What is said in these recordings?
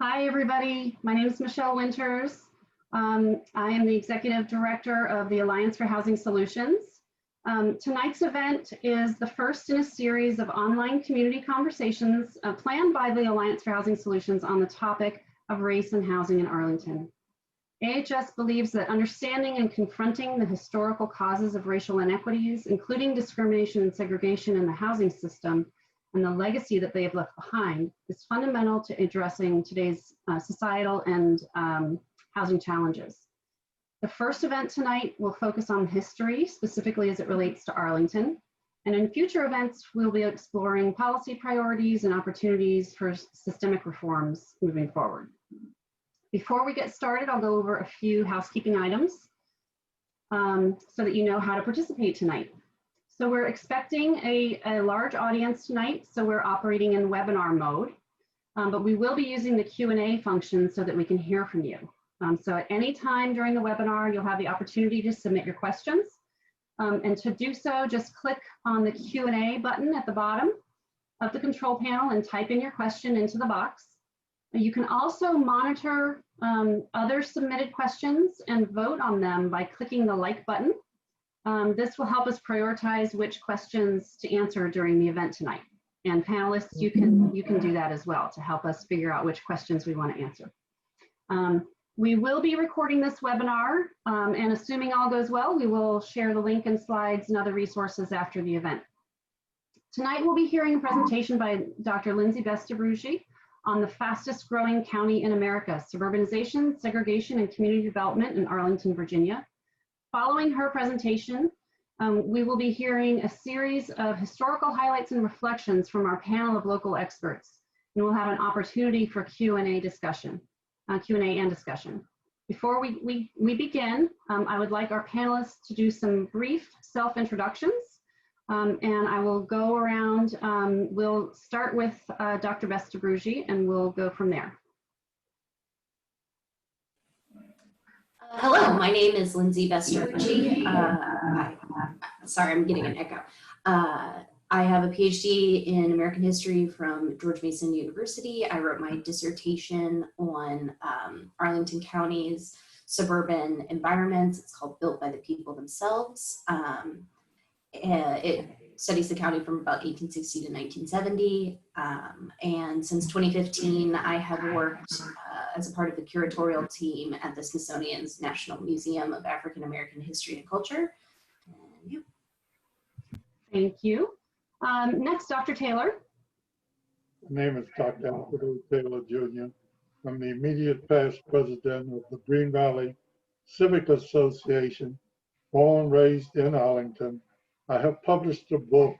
Hi, everybody. My name is Michelle Winters. I am the Executive Director of the Alliance for Housing Solutions. Tonight's event is the first in a series of online community conversations planned by the Alliance for Housing Solutions on the topic of race and housing in Arlington. AHS believes that understanding and confronting the historical causes of racial inequities, including discrimination and segregation in the housing system, and the legacy that they have left behind is fundamental to addressing today's societal and housing challenges. The first event tonight will focus on history, specifically as it relates to Arlington. And in future events, we'll be exploring policy priorities and opportunities for systemic reforms moving forward. Before we get started, I'll go over a few housekeeping items so that you know how to participate tonight. So we're expecting a large audience tonight, so we're operating in webinar mode, but we will be using the Q&A function so that we can hear from you. So at any time during the webinar, you'll have the opportunity to submit your questions. And to do so, just click on the Q&A button at the bottom of the control panel and type in your question into the box. You can also monitor other submitted questions and vote on them by clicking the like button. This will help us prioritize which questions to answer during the event tonight. And panelists, you can do that as well to help us figure out which questions we want to answer. We will be recording this webinar, and assuming all goes well, we will share the link and slides and other resources after the event. Tonight we'll be hearing a presentation by Dr. Lindsey Bestebreurtje on the fastest growing county in America, suburbanization, segregation, and community development in Arlington, Virginia. Following her presentation, we will be hearing a series of historical highlights and reflections from our panel of local experts, and we'll have an opportunity for Q&A and discussion. Before we begin, I would like our panelists to do some brief self-introductions, and I will go around. We'll start with Dr. Bestebreurtje, and we'll go from there. Hello, my name is Lindsey Bestebreurtje. Sorry, I'm getting an echo. I have a PhD in American history from George Mason University. I wrote my dissertation on Arlington County's suburban environments. It's called Built by the People Themselves. It studies the county from about 1860 to 1970. And since 2015, I have worked as a part of the curatorial team at the Smithsonian's National Museum of African American History and Culture. And, yeah. Thank you. Next, Dr. Taylor. My name is Dr. Alfred Taylor, Jr. I'm the immediate past president of the Green Valley Civic Association, born and raised in Arlington. I have published a book,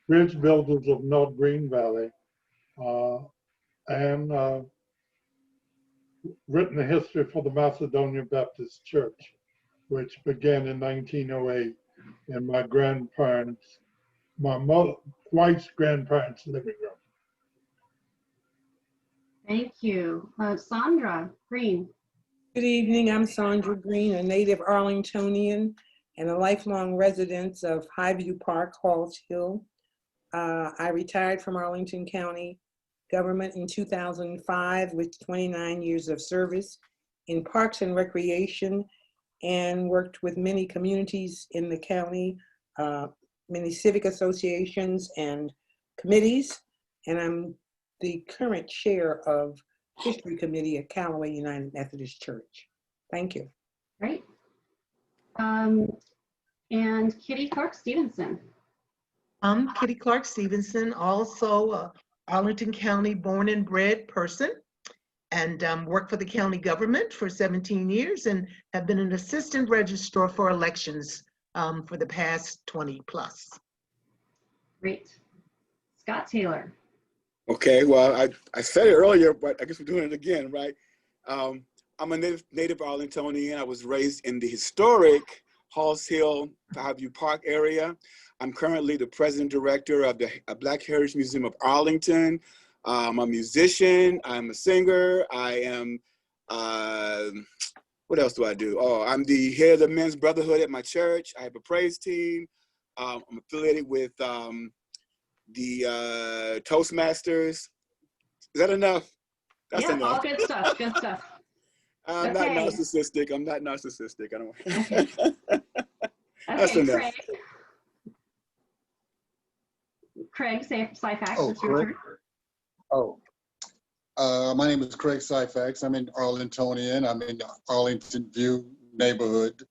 Bridge Builders of North Green Valley, and written a history for the Macedonian Baptist Church, which began in 1908 in my grandparents, my wife's grandparents' living room. Thank you. Sandra Green. Good evening, I'm Sandra Green, a native Arlingtonian and a lifelong resident of Highview Park, Halls Hill. I retired from Arlington County government in 2005 with 29 years of service in parks and recreation, and worked with many communities in the county, many civic associations and committees, and I'm the current chair of History Committee at Callaway United Methodist Church. Thank you. Great. And Kitty Clark Stevenson. I'm Kitty Clark Stevenson, also a Arlington County born and bred person, and worked for the county government for 17 years and have been an assistant registrar for elections for the past 20 plus. Great. Scott Taylor. Okay, well, I said it earlier, but I guess we're doing it again, right? I'm a native Arlingtonian. I was raised in the historic Halls Hill, Highview Park area. I'm currently the president director of the Black Heritage Museum of Arlington. I'm a musician, I'm a singer, I am, what else do I do? Oh, I'm the head of the Men's Brotherhood at my church. I have a praise team. I'm affiliated with the Toastmasters. Is that enough? That's Yeah, all enough. good stuff. Good stuff. I'm not Okay. narcissistic. I'm not narcissistic. I don't. Okay. That's Okay, enough. Craig, Syphax, Oh, it's your turn. Oh, my name is Craig Syphax. I'm in Arlingtonian. I'm in the Arlington View neighborhood.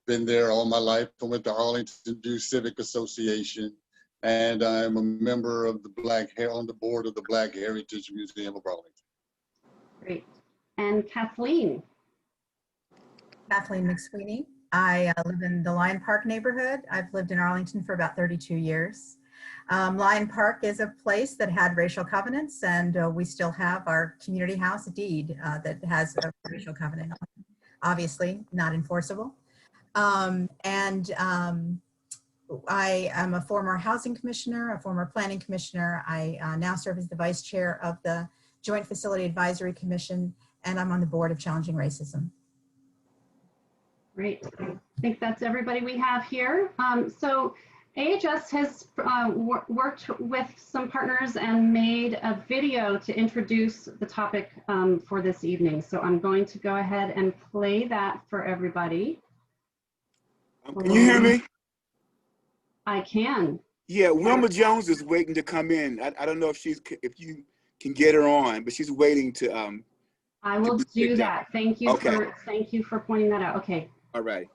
Been there all my life. I went to Arlington View Civic Association, and I'm a member of on the board of the Black Heritage Museum of Arlington. Great. And Kathleen. Kathleen McSweeney. I live in the Lyon Park neighborhood. I've lived in Arlington for about 32 years. Lyon Park is a place that had racial covenants, and we still have our community house deed that has a racial covenant. Obviously not enforceable. I am a former housing commissioner, a former planning commissioner. I now serve as the vice chair of the Joint Facility Advisory Commission, and I'm on the board of Challenging Racism. Great. I think that's everybody we have here. So AHS has worked with some partners and made a video to introduce the topic for this evening. So I'm going to go ahead and play that for everybody. Can you hear me? I can. Yeah, Wilma Jones is waiting to come in. I don't know if you can get her on, but she's waiting to. I will do that. Thank you for pointing that out. Okay. All right.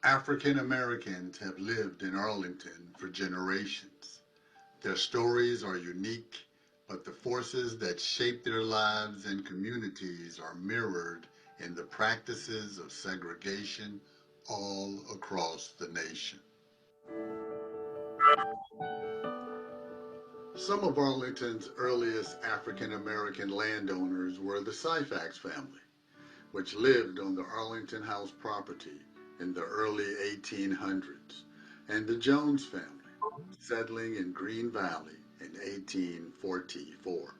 African Americans have lived in Arlington for generations. Their stories are unique, but the forces that shape their lives and communities are mirrored in the practices of segregation all across the nation. Some of Arlington's earliest African American landowners were the Syphax family, which lived on the Arlington House property in the early 1800s, and the Jones family, settling in Green Valley in 1844.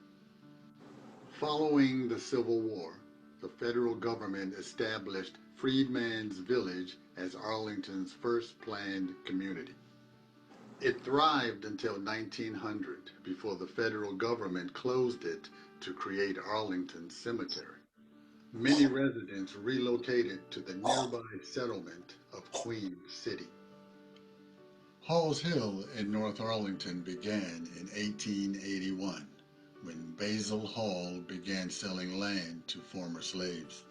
Following the Civil War, the federal government established Freedman's Village as Arlington's first planned community. It thrived until 1900, before the federal government closed it to create Arlington Cemetery. Many residents relocated to the nearby settlement of Queen City. Halls Hill in North Arlington began in 1881, when Basil Hall began selling land to former slaves.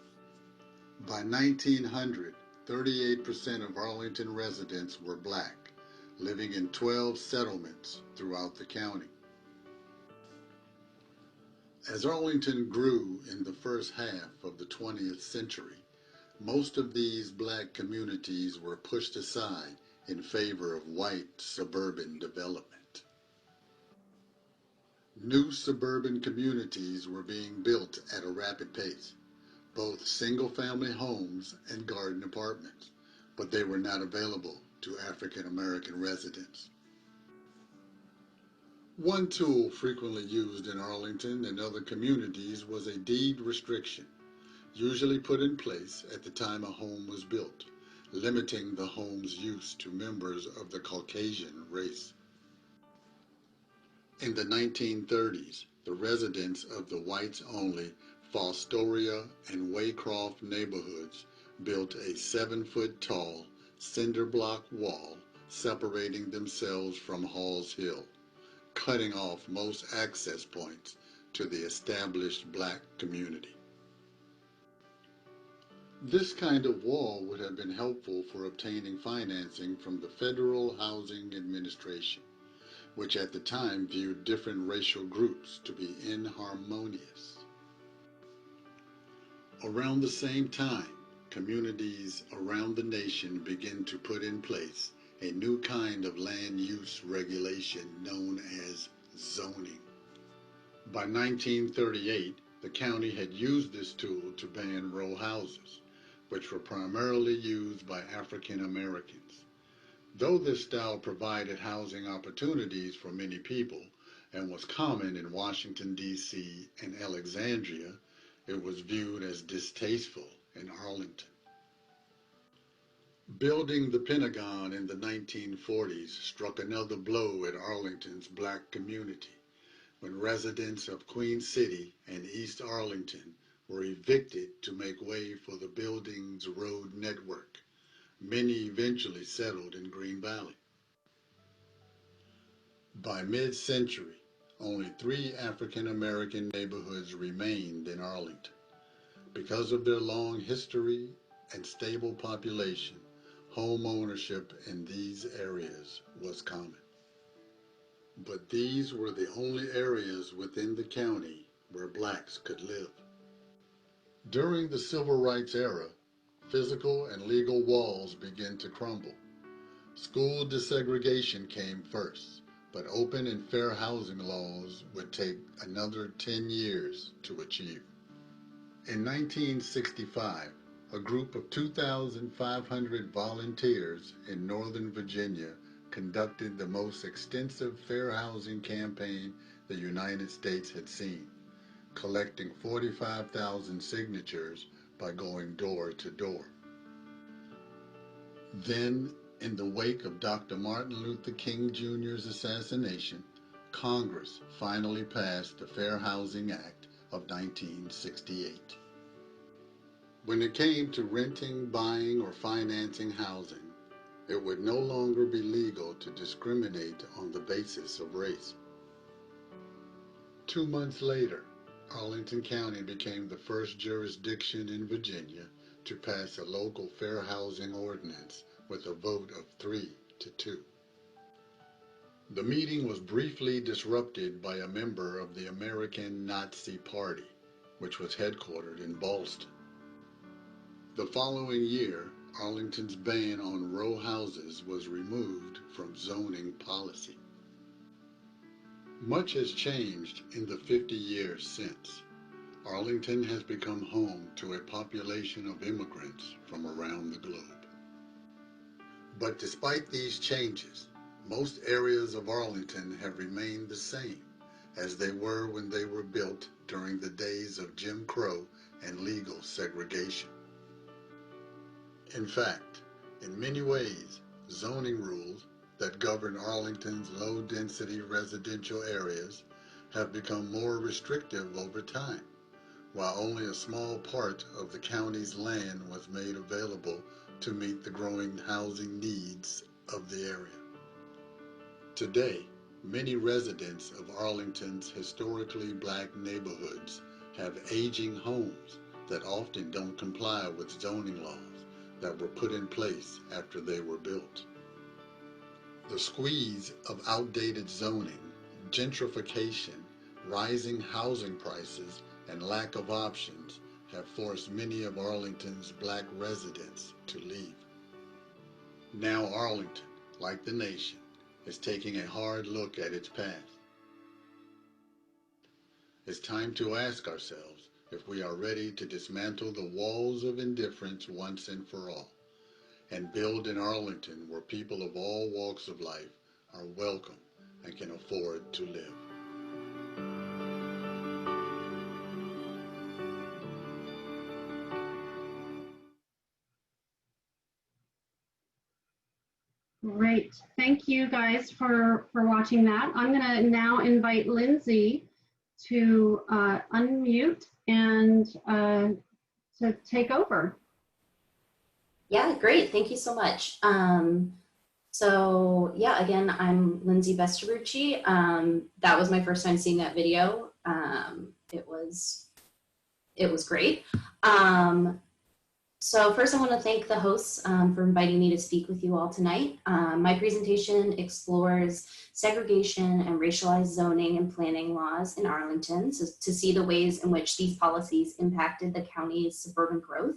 By 1900, 38% of Arlington residents were Black, living in 12 settlements throughout the county. As Arlington grew in the first half of the 20th century, most of these Black communities were pushed aside in favor of white suburban development. New suburban communities were being built at a rapid pace, both single-family homes and garden apartments, but they were not available to African American residents. One tool frequently used in Arlington and other communities was a deed restriction, usually put in place at the time a home was built, limiting the home's use to members of the Caucasian race. In the 1930s, the residents of the whites-only Fostoria and Waycroft neighborhoods built a 7-foot-tall cinder block wall separating themselves from Halls Hill, cutting off most access points to the established Black community. This kind of wall would have been helpful for obtaining financing from the Federal Housing Administration, which at the time viewed different racial groups to be inharmonious. Around the same time, communities around the nation began to put in place a new kind of land use regulation known as zoning. By 1938, the county had used this tool to ban row houses, which were primarily used by African Americans. Though this style provided housing opportunities for many people and was common in Washington, D.C. and Alexandria, it was viewed as distasteful in Arlington. Building the Pentagon in the 1940s struck another blow at Arlington's Black community, when residents of Queen City and East Arlington were evicted to make way for the building's road network. Many eventually settled in Green Valley. By mid-century, only 3 African American neighborhoods remained in Arlington. Because of their long history and stable population, home ownership in these areas was common. But these were the only areas within the county where blacks could live. During the Civil Rights era, physical and legal walls began to crumble. School desegregation came first, but open and fair housing laws would take another 10 years to achieve. In 1965, a group of 2,500 volunteers in Northern Virginia conducted the most extensive fair housing campaign the United States had seen, collecting 45,000 signatures by going door to door. Then, in the wake of Dr. Martin Luther King Jr.'s assassination, Congress finally passed the Fair Housing Act of 1968. When it came to renting, buying, or financing housing, it would no longer be legal to discriminate on the basis of race. 2 months later, Arlington County became the first jurisdiction in Virginia to pass a local fair housing ordinance with a vote of 3 to 2. The meeting was briefly disrupted by a member of the American Nazi Party, which was headquartered in Boston. The following year, Arlington's ban on row houses was removed from zoning policy. Much has changed in the 50 years since. Arlington has become home to a population of immigrants from around the globe. But despite these changes, most areas of Arlington have remained the same as they were when they were built during the days of Jim Crow and legal segregation. In fact, in many ways, zoning rules that govern Arlington's low-density residential areas have become more restrictive over time, while only a small part of the county's land was made available to meet the growing housing needs of the area. Today, many residents of Arlington's historically black neighborhoods have aging homes that often don't comply with zoning laws that were put in place after they were built. The squeeze of outdated zoning, gentrification, rising housing prices, and lack of options have forced many of Arlington's black residents to leave. Now Arlington, like the nation, is taking a hard look at its past. It's time to ask ourselves if we are ready to dismantle the walls of indifference once and for all, and build an Arlington where people of all walks of life are welcome and can afford to live. Great. Thank you guys for watching that. I'm going to now invite Lindsey to unmute and to take over. Yeah, great. Thank you so much. So yeah, again, I'm Lindsey Bestebreurtje. That was my first time seeing that video. It was great. So first I want to thank the hosts for inviting me to speak with you all tonight. My presentation explores segregation and racialized zoning and planning laws in Arlington, so to see the ways in which these policies impacted the county's suburban growth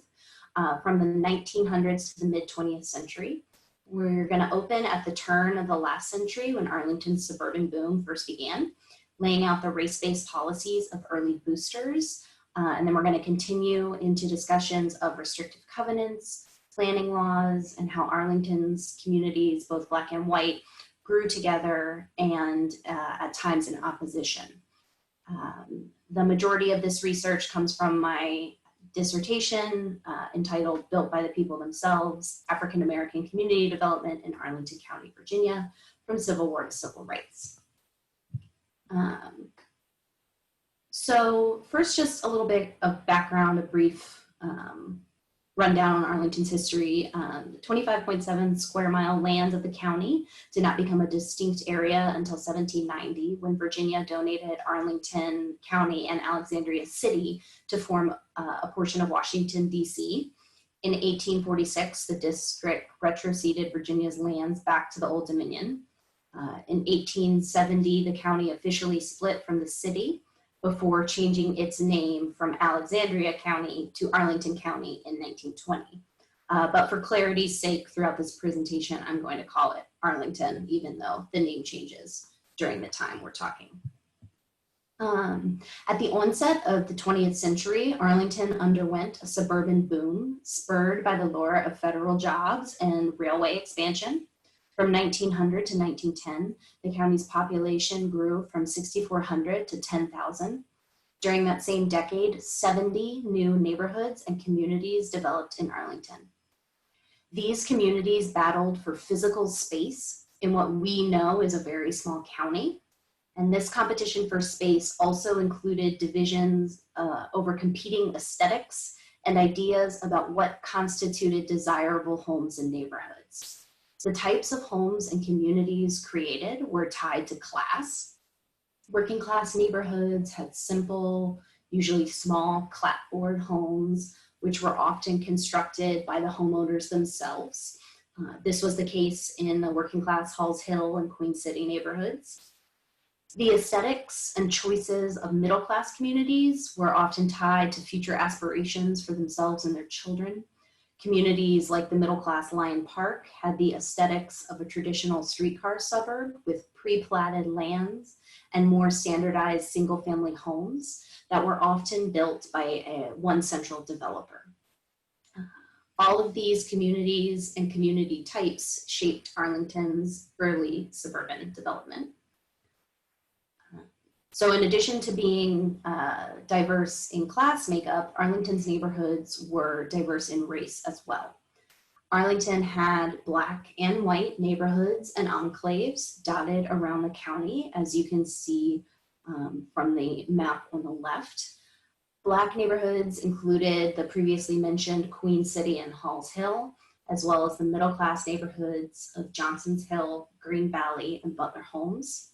from the 1900s to the mid-20th century. We're going to open at the turn of the last century when Arlington's suburban boom first began, laying out the race-based policies of early boosters. And then we're going to continue into discussions of restrictive covenants, planning laws, and how Arlington's communities, both Black and white, grew together and at times in opposition. The majority of this research comes from my dissertation entitled Built by the People Themselves, African American Community Development in Arlington County, Virginia, from Civil War to Civil Rights. So first, just a little bit of background, a brief rundown on Arlington's history. 25.7 square mile lands of the county did not become a distinct area until 1790, when Virginia donated Arlington County and Alexandria City to form a portion of Washington, D.C. In 1846, the district retroceded Virginia's lands back to the Old Dominion. In 1870, the county officially split from the city before changing its name from Alexandria County to Arlington County in 1920. But for clarity's sake, throughout this presentation, I'm going to call it Arlington, even though the name changes during the time we're talking. At the onset of the 20th century, Arlington underwent a suburban boom spurred by the lure of federal jobs and railway expansion. From 1900 to 1910, the county's population grew from 6,400 to 10,000. During that same decade, 70 new neighborhoods and communities developed in Arlington. These communities battled for physical space in what we know is a very small county. And this competition for space also included divisions over competing aesthetics and ideas about what constituted desirable homes and neighborhoods. The types of homes and communities created were tied to class. Working class neighborhoods had simple, usually small clapboard homes, which were often constructed by the homeowners themselves. This was the case in the working class Halls Hill and Queen City neighborhoods. The aesthetics and choices of middle class communities were often tied to future aspirations for themselves and their children. Communities like the middle-class Lyon Park had the aesthetics of a traditional streetcar suburb with pre-platted lands and more standardized single-family homes that were often built by one central developer. All of these communities and community types shaped Arlington's early suburban development. So in addition to being diverse in class makeup, Arlington's neighborhoods were diverse in race as well. Arlington had Black and white neighborhoods and enclaves dotted around the county, as you can see from the map on the left. Black neighborhoods included the previously mentioned Queen City and Halls Hill, as well as the middle-class neighborhoods of Johnson's Hill, Green Valley, and Butler Homes.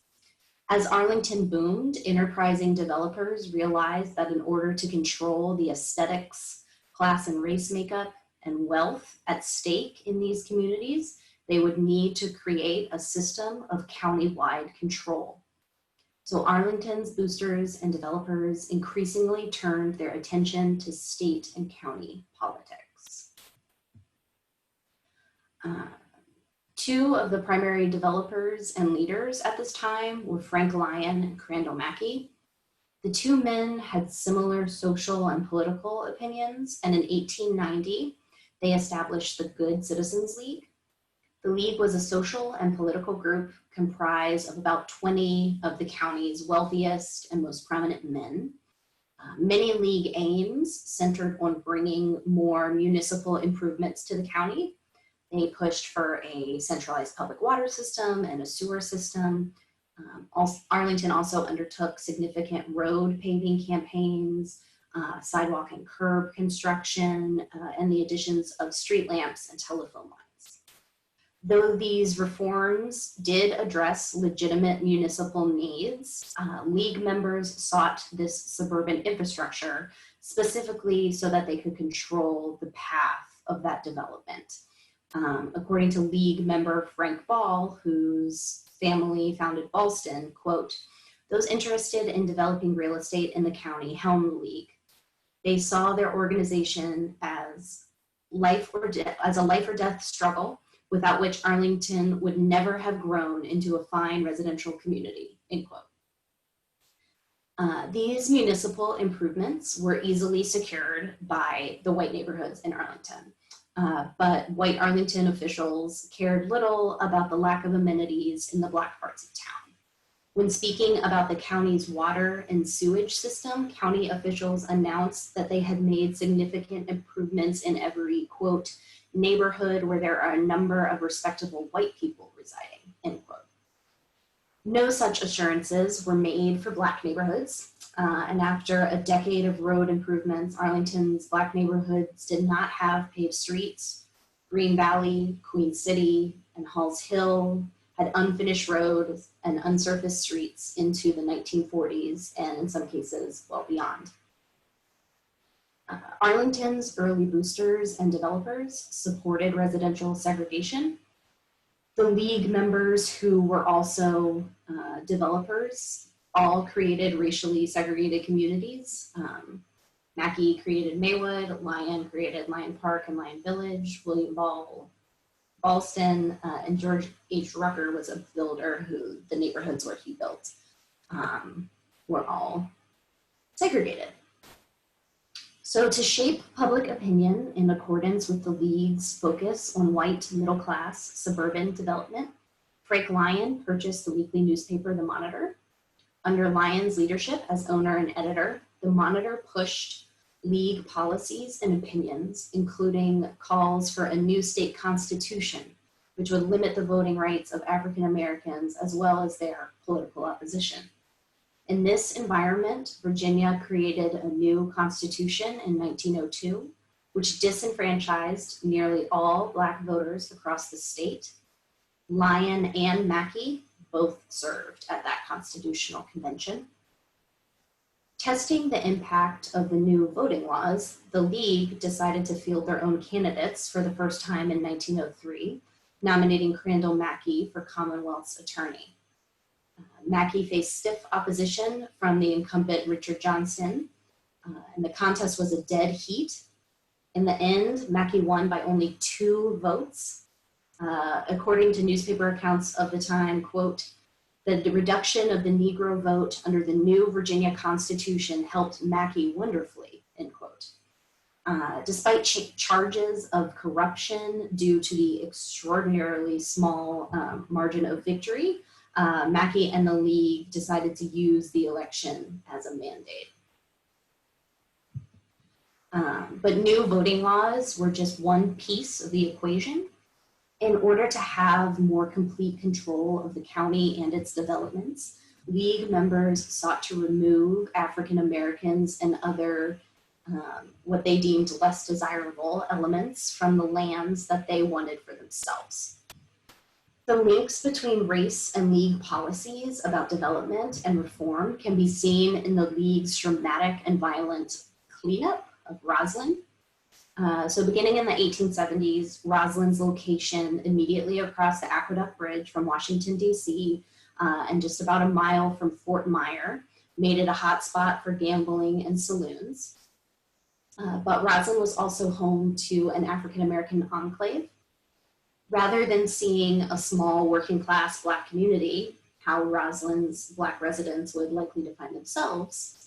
As Arlington boomed, enterprising developers realized that in order to control the aesthetics, class and race makeup, and wealth at stake in these communities, they would need to create a system of county-wide control. So Arlington's boosters and developers increasingly turned their attention to state and county politics. Two of the primary developers and leaders at this time were Frank Lyon and Crandall Mackey. The two men had similar social and political opinions, and in 1890, they established the Good Citizens League. The League was a social and political group comprised of about 20 of the county's wealthiest and most prominent men. Many League aims centered on bringing more municipal improvements to the county. They pushed for a centralized public water system and a sewer system. Arlington also undertook significant road paving campaigns, sidewalk and curb construction, and the additions of street lamps and telephone lines. Though these reforms did address legitimate municipal needs, League members sought this suburban infrastructure specifically so that they could control the path of that development. According to League member Frank Ball, whose family founded Ballston, quote, "Those interested in developing real estate in the county helmed the League. They saw their organization as a life or death struggle without which Arlington would never have grown into a fine residential community," end quote. These municipal improvements were easily secured by the white neighborhoods in Arlington. But white Arlington officials cared little about the lack of amenities in the Black parts of town. When speaking about the county's water and sewage system, county officials announced that they had made significant improvements in every, quote, "neighborhood where there are a number of respectable white people residing," end quote. No such assurances were made for Black neighborhoods. And after a decade of road improvements, Arlington's Black neighborhoods did not have paved streets. Green Valley, Queen City, and Halls Hill had unfinished roads and unsurfaced streets into the 1940s, and in some cases, well beyond. Arlington's early boosters and developers supported residential segregation. The League members, who were also developers, all created racially segregated communities. Mackey created Maywood, Lyon created Lyon Park and Lyon Village, William Ballston, and George H. Rucker was a builder who the neighborhoods where he built were all segregated. So to shape public opinion in accordance with the League's focus on white middle-class suburban development, Frank Lyon purchased the weekly newspaper, The Monitor. Under Lyon's leadership as owner and editor, The Monitor pushed League policies and opinions, including calls for a new state constitution, which would limit the voting rights of African Americans as well as their political opposition. In this environment, Virginia created a new constitution in 1902, which disenfranchised nearly all Black voters across the state. Lyon and Mackey both served at that constitutional convention. Testing the impact of the new voting laws, the League decided to field their own candidates for the first time in 1903, nominating Crandall Mackey for Commonwealth's attorney. Mackey faced stiff opposition from the incumbent Richard Johnson, and the contest was a dead heat. In the end, Mackey won by only 2 votes. According to newspaper accounts of the time, quote, "The reduction of the Negro vote under the new Virginia Constitution helped Mackey wonderfully," end quote. Despite charges of corruption due to the extraordinarily small margin of victory, Mackey and the League decided to use the election as a mandate. But new voting laws were just one piece of the equation. In order to have more complete control of the county and its developments, League members sought to remove African Americans and other what they deemed less desirable elements from the lands that they wanted for themselves. The links between race and League policies about development and reform can be seen in the League's dramatic and violent cleanup of Roslyn. So beginning in the 1870s, Roslyn's location immediately across the Aqueduct Bridge from Washington, D.C., and just about a mile from Fort Myer, made it a hotspot for gambling and saloons. But Roslyn was also home to an African-American enclave. Rather than seeing a small working-class Black community, how Roslyn's Black residents would likely define themselves,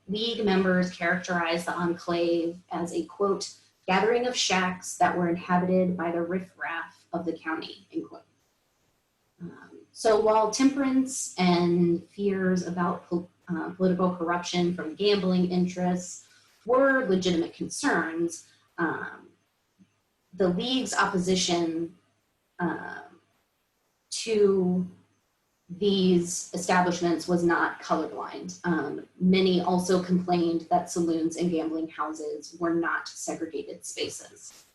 League members characterized the enclave as a, quote, "gathering of shacks that were inhabited by the riffraff of the county," end quote. So while temperance and fears about political corruption from gambling interests were legitimate concerns, the League's opposition to these establishments was not colorblind. Many also complained that saloons and gambling houses were not segregated spaces.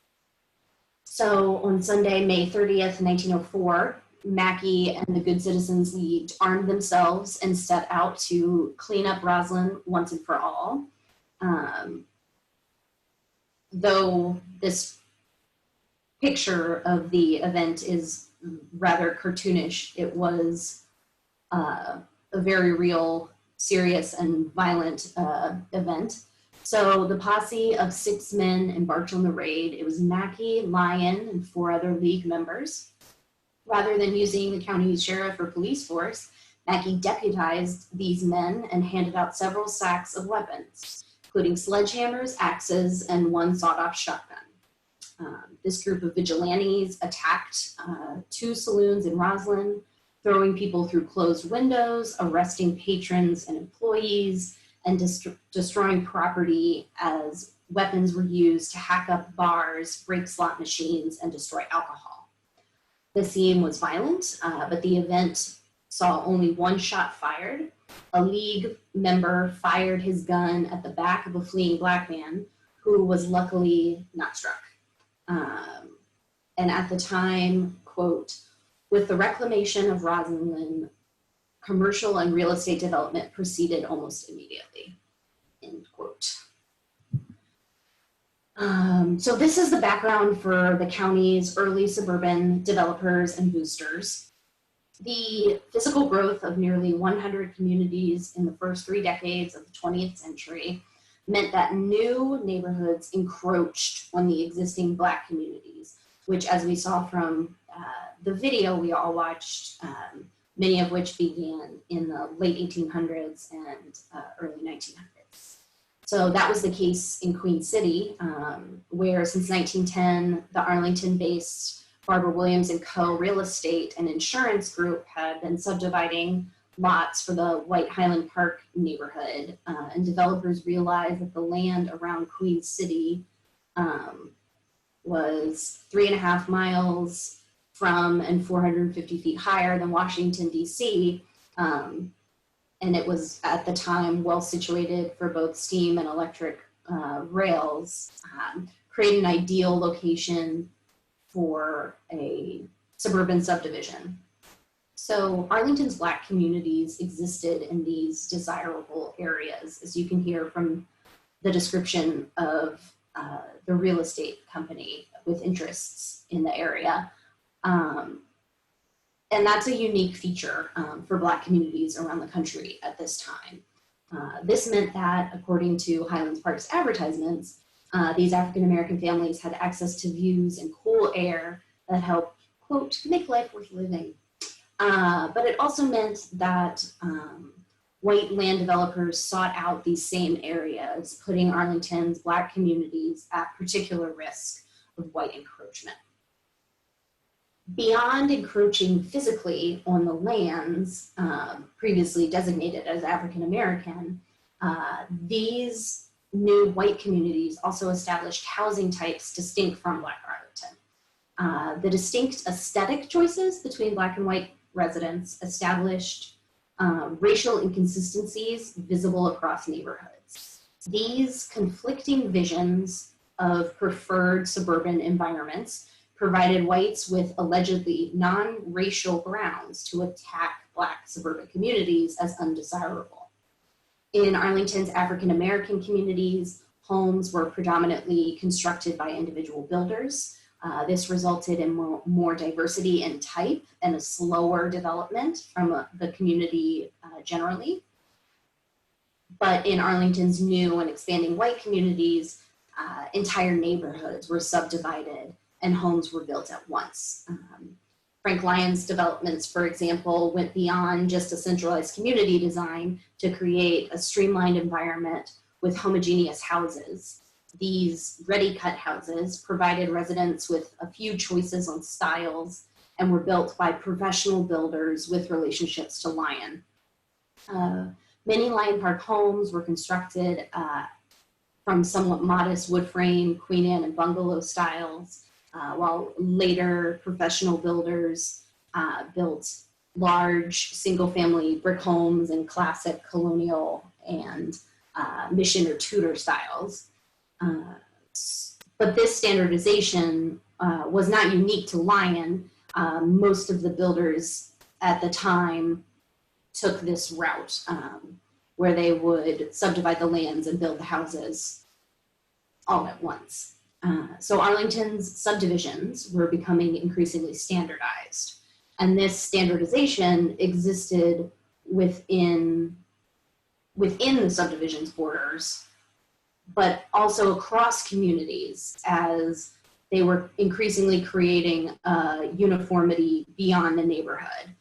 So on Sunday, May 30th, 1904, Mackey and the Good Citizens League armed themselves and set out to clean up Roslyn once and for all. Though this picture of the event is rather cartoonish, it was a very real, serious, and violent event. So the posse of 6 men embarked on the raid. It was Mackey, Lyon, and 4 other League members. Rather than using the county sheriff or police force, Mackey deputized these men and handed out several sacks of weapons, including sledgehammers, axes, and 1 sawed-off shotgun. This group of vigilantes attacked 2 saloons in Roslyn, throwing people through closed windows, arresting patrons and employees, and destroying property as weapons were used to hack up bars, break slot machines, and destroy alcohol. The scene was violent, but the event saw only 1 shot fired, a League member fired his gun at the back of a fleeing black man who was luckily not struck. And at the time, quote, "With the reclamation of Roslyn, commercial and real estate development proceeded almost immediately," end quote. So this is the background for the county's early suburban developers and boosters. The physical growth of nearly 100 communities in the first 3 decades of the 20th century meant that new neighborhoods encroached on the existing Black communities, which, as we saw from the video we all watched, many of which began in the late 1800s and early 1900s. So that was the case in Queen City, where since 1910, the Arlington-based Barbara Williams & Co. real estate and insurance group had been subdividing lots for the White Highland Park neighborhood, and developers realized that the land around Queen City was 3.5 miles from and 450 feet higher than Washington, D.C., and it was at the time well situated for both steam and electric rails, create an ideal location for a suburban subdivision. So Arlington's Black communities existed in these desirable areas, as you can hear from the description of the real estate company with interests in the area. And that's a unique feature for Black communities around the country at this time. This meant that, according to Highlands Park's advertisements, these African-American families had access to views and cool air that helped, quote, "make life worth living." But it also meant that white land developers sought out these same areas, putting Arlington's Black communities at particular risk of white encroachment. Beyond encroaching physically on the lands previously designated as African-American, these new white communities also established housing types distinct from Black Arlington. The distinct aesthetic choices between Black and white residents established racial inconsistencies visible across neighborhoods. These conflicting visions of preferred suburban environments provided whites with allegedly non-racial grounds to attack Black suburban communities as undesirable. In Arlington's African-American communities, homes were predominantly constructed by individual builders. This resulted in more diversity in type and a slower development from the community generally. But in Arlington's new and expanding white communities, entire neighborhoods were subdivided and homes were built at once. Frank Lyon's developments, for example, went beyond just a centralized community design to create a streamlined environment with homogeneous houses. These ready-cut houses provided residents with a few choices on styles and were built by professional builders with relationships to Lyon. Many Lyon Park homes were constructed from somewhat modest wood frame, Queen Anne and bungalow styles, while later professional builders built large single-family brick homes in classic colonial and mission or Tudor styles. But this standardization was not unique to Lyon. Most of the builders at the time took this route where they would subdivide the lands and build the houses all at once. So Arlington's subdivisions were becoming increasingly standardized, and this standardization existed within the subdivision's borders, but also across communities as they were increasingly creating uniformity beyond the neighborhood.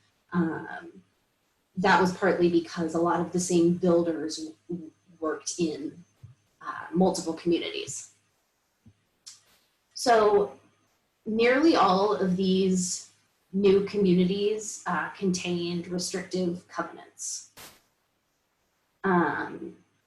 That was partly because a lot of the same builders worked in multiple communities. So nearly all of these new communities contained restrictive covenants.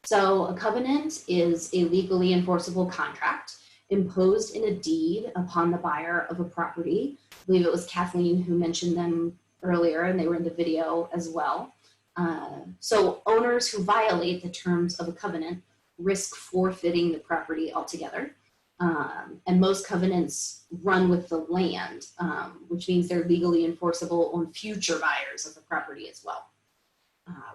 So a covenant is a legally enforceable contract imposed in a deed upon the buyer of a property. I believe it was Kathleen who mentioned them earlier, and they were in the video as well. So owners who violate the terms of a covenant risk forfeiting the property altogether. And most covenants run with the land, which means they're legally enforceable on future buyers of the property as well.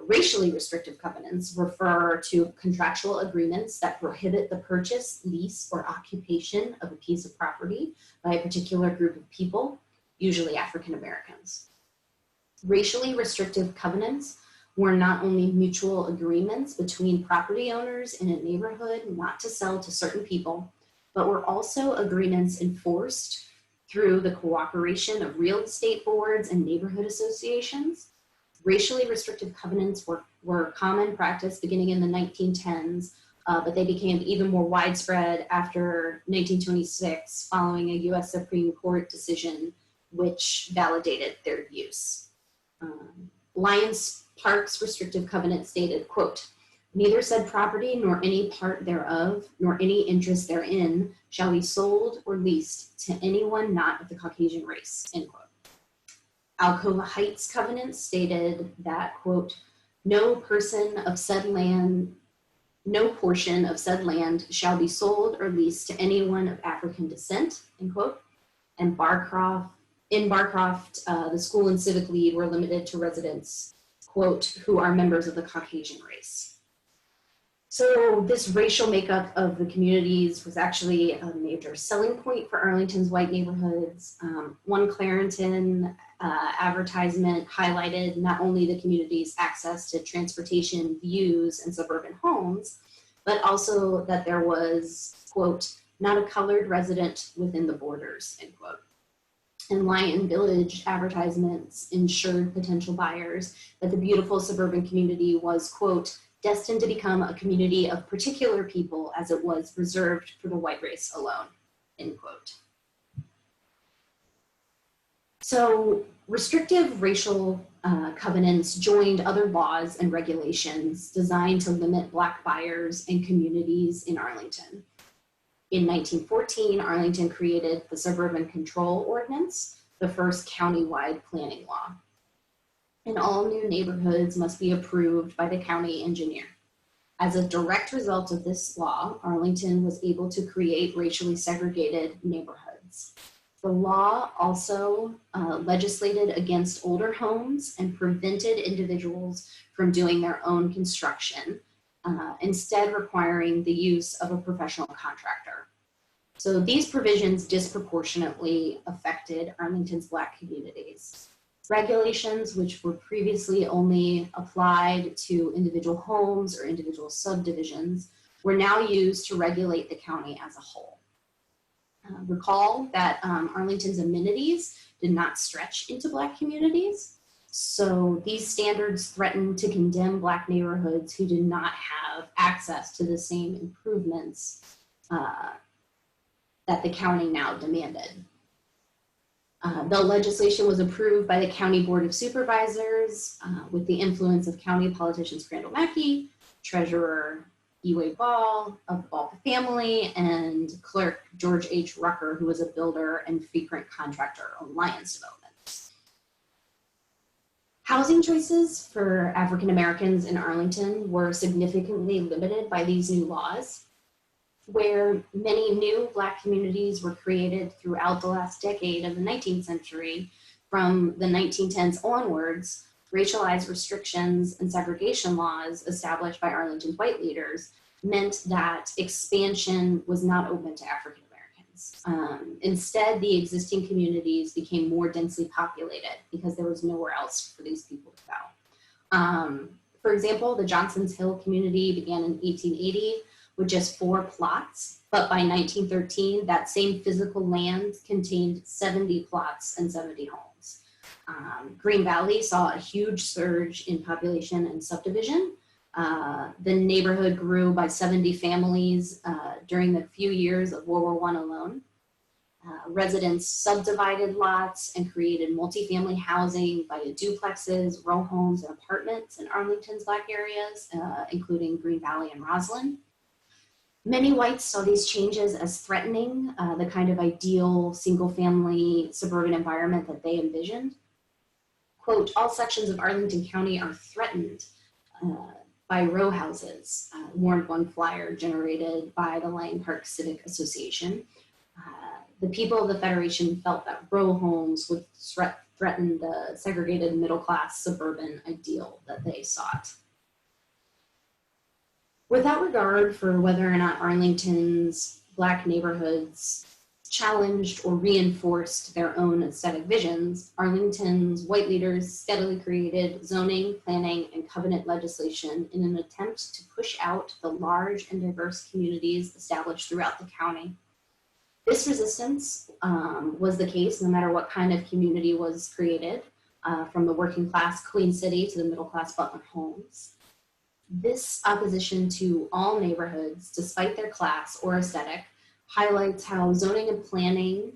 Racially restrictive covenants refer to contractual agreements that prohibit the purchase, lease, or occupation of a piece of property by a particular group of people, usually African Americans. Racially restrictive covenants were not only mutual agreements between property owners in a neighborhood not to sell to certain people, but were also agreements enforced through the cooperation of real estate boards and neighborhood associations. Racially restrictive covenants were common practice beginning in the 1910s, but they became even more widespread after 1926 following a US Supreme Court decision which validated their use. Lions Park's restrictive covenant stated, quote, "Neither said property nor any part thereof, nor any interest therein shall be sold or leased to anyone not of the Caucasian race," end quote. Alcova Heights Covenant stated that, quote, "No portion of said land shall be sold or leased to anyone of African descent," end quote. And in Barcroft, the school and civic lead were limited to residents, quote, "who are members of the Caucasian race." So this racial makeup of the communities was actually a major selling point for Arlington's white neighborhoods. One Clarington advertisement highlighted not only the community's access to transportation, views, and suburban homes, but also that there was, quote, "not a colored resident within the borders," end quote. And Lion Village advertisements ensured potential buyers that the beautiful suburban community was, quote, "destined to become a community of particular people as it was reserved for the white race alone," end quote. So restrictive racial covenants joined other laws and regulations designed to limit Black buyers and communities in Arlington. In 1914, Arlington created the Suburban Control Ordinance, the first countywide planning law. And all new neighborhoods must be approved by the county engineer. As a direct result of this law, Arlington was able to create racially segregated neighborhoods. The law also legislated against older homes and prevented individuals from doing their own construction, instead requiring the use of a professional contractor. So these provisions disproportionately affected Arlington's Black communities. Regulations which were previously only applied to individual homes or individual subdivisions were now used to regulate the county as a whole. Recall that Arlington's amenities did not stretch into Black communities. So these standards threatened to condemn Black neighborhoods who did not have access to the same improvements that the county now demanded. The legislation was approved by the County Board of Supervisors with the influence of county politicians Crandall Mackey, Treasurer Eway Ball of the Ball family, and Clerk George H. Rucker, who was a builder and frequent contractor on Lions developments. Housing choices for African Americans in Arlington were significantly limited by these new laws, where many new Black communities were created throughout the last decade of the 19th century. From the 1910s onwards, racialized restrictions and segregation laws established by Arlington's white leaders meant that expansion was not open to African Americans. Instead, the existing communities became more densely populated because there was nowhere else for these people to go. For example, the Johnson's Hill community began in 1880 with just 4 plots, but by 1913, that same physical land contained 70 plots and 70 homes. Green Valley saw a huge surge in population and subdivision. The neighborhood grew by 70 families during the few years of World War I alone. Residents subdivided lots and created multifamily housing via duplexes, row homes, and apartments in Arlington's Black areas, including Green Valley and Roslyn. Many whites saw these changes as threatening the kind of ideal single-family suburban environment that they envisioned. quote, all sections of Arlington County are threatened by row houses, warned one flyer generated by the Lyon Park Civic Association. The people of the Federation felt that row homes would threaten the segregated middle-class suburban ideal that they sought. Without regard for whether or not Arlington's Black neighborhoods challenged or reinforced their own aesthetic visions, Arlington's white leaders steadily created zoning, planning, and covenant legislation in an attempt to push out the large and diverse communities established throughout the county. This resistance was the case no matter what kind of community was created, from the working class Queen City to the middle class Butler homes. This opposition to all neighborhoods, despite their class or aesthetic, highlights how zoning and planning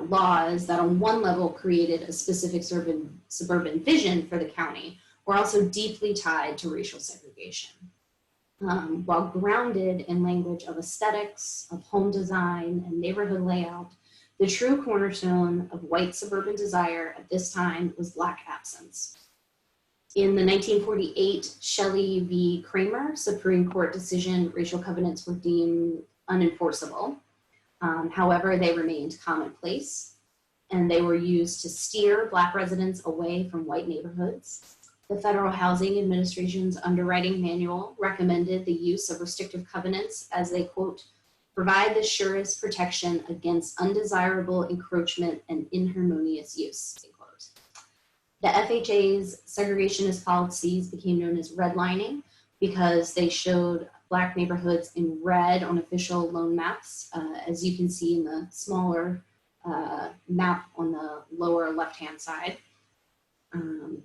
laws that on one level created a specific suburban vision for the county were also deeply tied to racial segregation. While grounded in language of aesthetics, of home design, and neighborhood layout, the true cornerstone of white suburban desire at this time was Black absence. In the 1948 Shelley v. Kramer Supreme Court decision, racial covenants were deemed unenforceable. However, they remained commonplace, and they were used to steer Black residents away from white neighborhoods. The Federal Housing Administration's underwriting manual recommended the use of restrictive covenants as they, quote, provide the surest protection against undesirable encroachment and inharmonious use, end quote. The FHA's segregationist policies became known as redlining because they showed Black neighborhoods in red on official loan maps, as you can see in the smaller map on the lower left-hand side.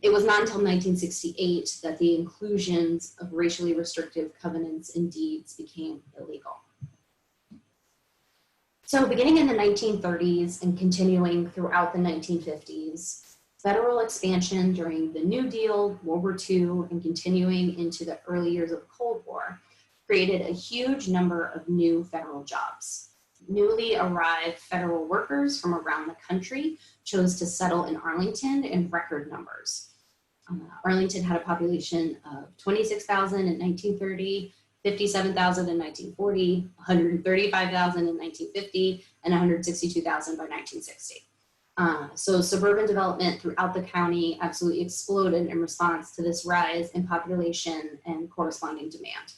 It was not until 1968 that the inclusions of racially restrictive covenants and deeds became illegal. So beginning in the 1930s and continuing throughout the 1950s, federal expansion during the New Deal, World War II, and continuing into the early years of the Cold War created a huge number of new federal jobs. Newly arrived federal workers from around the country chose to settle in Arlington in record numbers. Arlington had a population of 26,000 in 1930, 57,000 in 1940, 135,000 in 1950, and 162,000 by 1960. So suburban development throughout the county absolutely exploded in response to this rise in population and corresponding demand.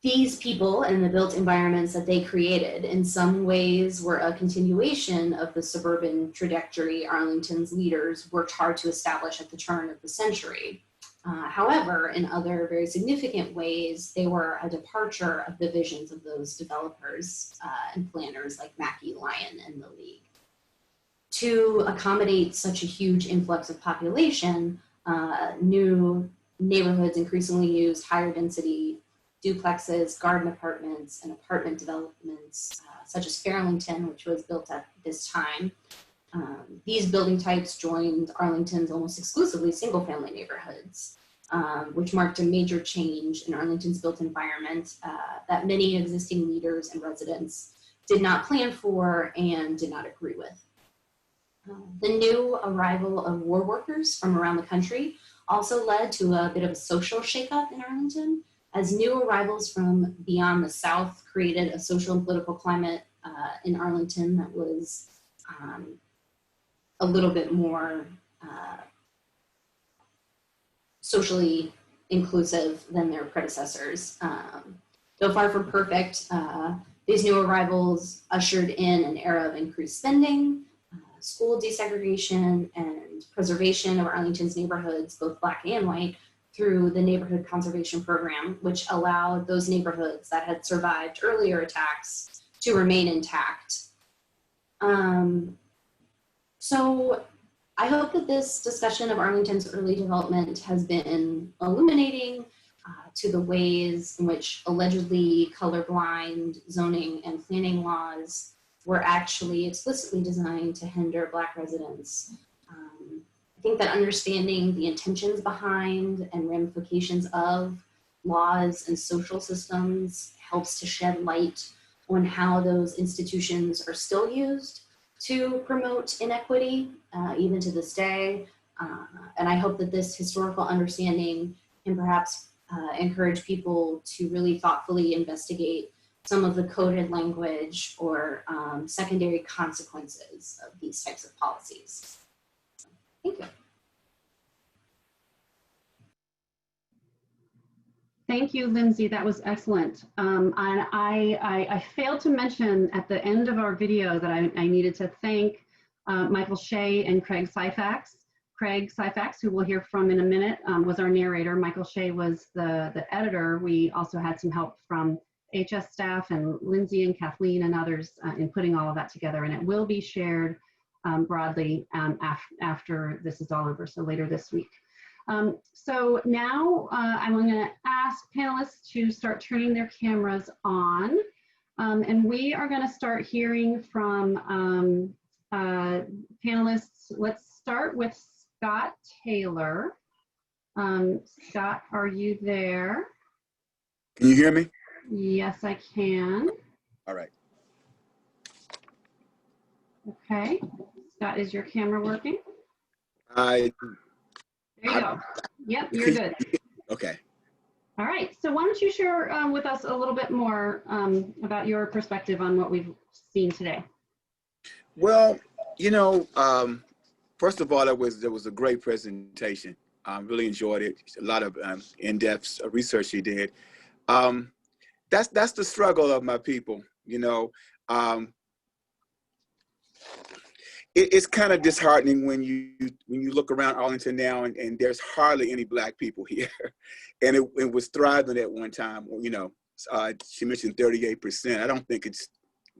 These people and the built environments that they created in some ways were a continuation of the suburban trajectory Arlington's leaders worked hard to establish at the turn of the century. However, in other very significant ways, they were a departure of the visions of those developers and planners like Mackey, Lyon, and the League. To accommodate such a huge influx of population, new neighborhoods increasingly used higher density duplexes, garden apartments, and apartment developments, such as Fairlington, which was built at this time. These building types joined Arlington's almost exclusively single-family neighborhoods, which marked a major change in Arlington's built environment that many existing leaders and residents did not plan for and did not agree with. The new arrival of war workers from around the country also led to a bit of a social shakeup in Arlington, as new arrivals from beyond the South created a social and political climate in Arlington that was a little bit more socially inclusive than their predecessors. Though far from perfect, these new arrivals ushered in an era of increased spending, school desegregation, and preservation of Arlington's neighborhoods, both Black and white, through the Neighborhood Conservation Program, which allowed those neighborhoods that had survived earlier attacks to remain intact. So I hope that this discussion of Arlington's early development has been illuminating to the ways in which allegedly colorblind zoning and planning laws were actually explicitly designed to hinder Black residents. I think that understanding the intentions behind and ramifications of laws and social systems helps to shed light on how those institutions are still used to promote inequity, even to this day. And I hope that this historical understanding can perhaps encourage people to really thoughtfully investigate some of the coded language or secondary consequences of these types of policies. Thank you. Thank you, Lindsay. That was excellent. And I failed to mention at the end of our video that I needed to thank Michael Shea and Craig Syphax. Craig Syphax, who we'll hear from in a minute, was our narrator. Michael Shea was the editor. We also had some help from HS staff and Lindsay and Kathleen and others in putting all of that together. And it will be shared broadly after this is all over, so later this week. So now I'm going to ask panelists to start turning their cameras on. And we are going to start hearing from panelists. Let's start with Scott Taylor. Scott, are you there? Can you hear me? Yes, I can. All right. Okay. Scott, is your camera working? I. There you go. Yep, you're good. Okay. All right. So why don't you share with us a little bit more about your perspective on what we've seen today? Well, you know, first of all, there was a great presentation. I really enjoyed it. A lot of in-depth research you did. That's the struggle of my people. You know, it's kind of disheartening when you look around Arlington now and there's hardly any Black people here, and it was thriving at one time. You know, she mentioned 38%. I don't think it's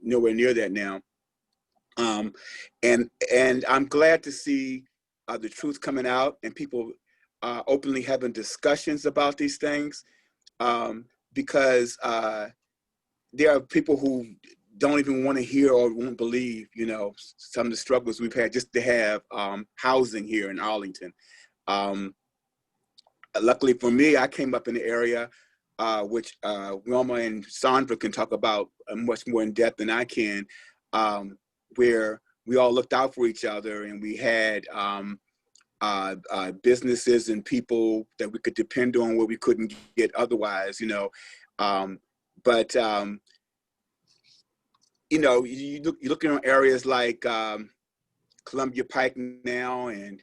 nowhere near that now. And I'm glad to see the truth coming out and people openly having discussions about these things, because there are people who don't even want to hear or won't believe, you know, some of the struggles we've had just to have housing here in Arlington. Luckily for me, I came up in the area, which Wilma and Sandra can talk about much more in depth than I can, where we all looked out for each other and we had businesses and people that we could depend on where we couldn't get otherwise, you know. You know, you're looking at areas like Columbia Pike now and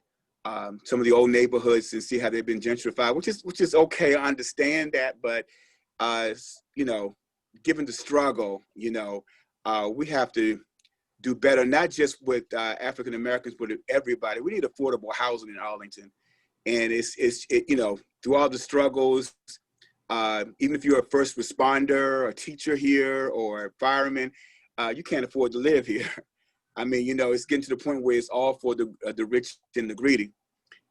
some of the old neighborhoods and see how they've been gentrified, which is okay. I understand that, but you know, given the struggle, you know, we have to do better, not just with African Americans, but with everybody. We need affordable housing in Arlington, and it's you know, through all the struggles, even if you're a first responder, a teacher here, or a fireman, you can't afford to live here. I mean, you know, it's getting to the point where it's all for the rich and the greedy.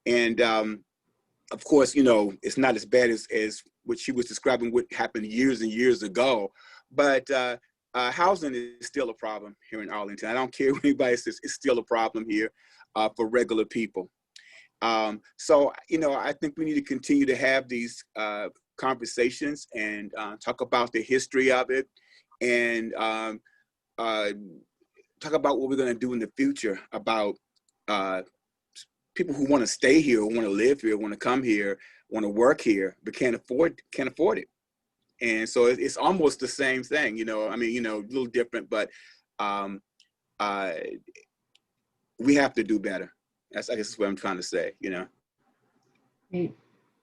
And of course, you know, it's not as bad as what she was describing, what happened years and years ago. But housing is still a problem here in Arlington. I don't care what anybody says, it's still a problem here for regular people. So, you know, I think we need to continue to have these conversations and talk about the history of it, and talk about what we're going to do in the future about people who want to stay here, want to live here, want to come here, want to work here, but can't afford it. And so it's almost the same thing, you know. I mean, you know, a little different, but we have to do better. I guess that's what I'm trying to say, you know. Great.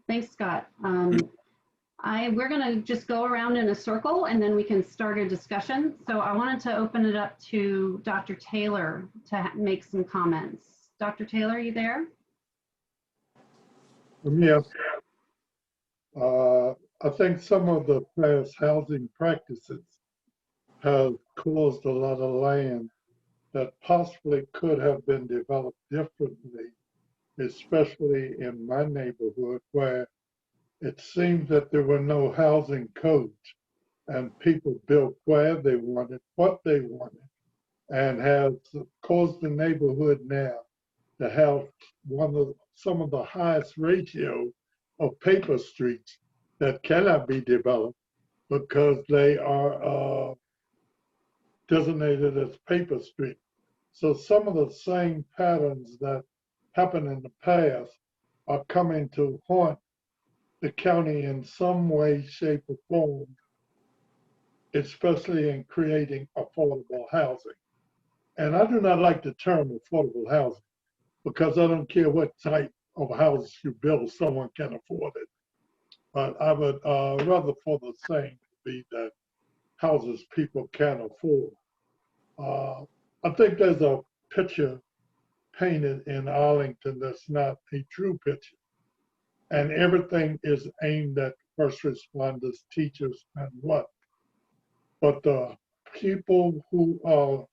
Thanks, Scott. We're going to just go around in a circle and then we can start a discussion. So I wanted to open it up to Dr. Taylor to make some comments. Dr. Taylor, are you there? Yes. I think some of the past housing practices have caused a lot of land that possibly could have been developed differently, especially in my neighborhood, where it seems that there were no housing codes and people built where they wanted, what they wanted, and has caused the neighborhood now to have some of the highest ratio of paper streets that cannot be developed because they are designated as paper streets. So some of the same patterns that happened in the past are coming to haunt the county in some way, shape, or form, especially in creating affordable housing. And I do not like the term affordable housing because I don't care what type of house you build, someone can afford it. But I would rather for the saying be that houses people can afford. I think there's a picture painted in Arlington that's not a true picture. And everything is aimed at first responders, teachers, and what. But the people who are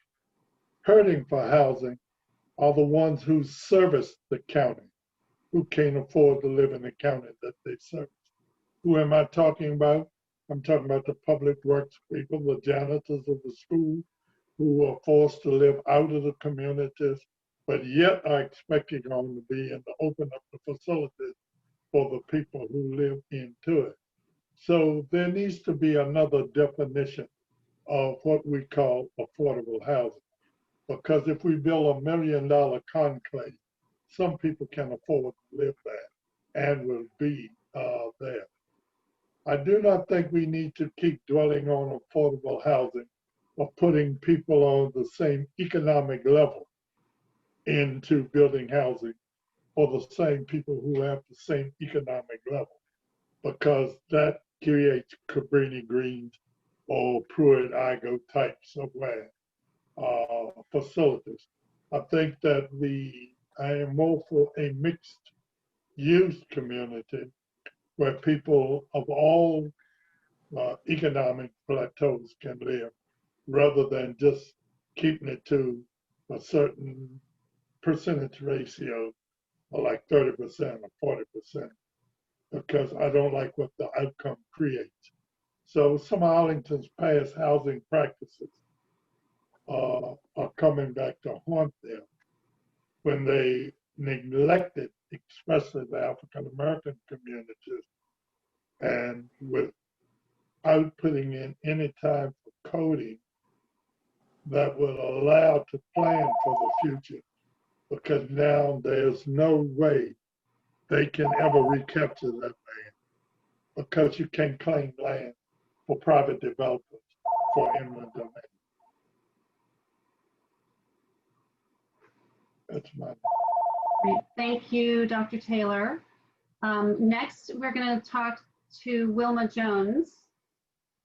hurting for housing are the ones who service the county, who can't afford to live in the county that they service. Who am I talking about? I'm talking about the public works people, the janitors of the school, who are forced to live out of the communities, but yet are expecting them to be and to open up the facilities for the people who live into it. So there needs to be another definition of what we call affordable housing. Because if we build $1 million conclave, some people can afford to live there and will be there. I do not think we need to keep dwelling on affordable housing or putting people on the same economic level into building housing for the same people who have the same economic level, because that creates Cabrini Greens or Pruitt-Igoe types of land facilities. I think that I am more for a mixed use community where people of all economic plateaus can live, rather than just keeping it to a certain percentage ratio, like 30% or 40%, because I don't like what the outcome creates. So some of Arlington's past housing practices are coming back to haunt them when they neglected, especially the African American communities, and without putting in any type of coding that will allow to plan for the future, because now there's no way they can ever recapture that land, because you can't claim land for private developers for eminent domain. That's my. Great. Thank you, Dr. Taylor. Next, we're going to talk to Wilma Jones.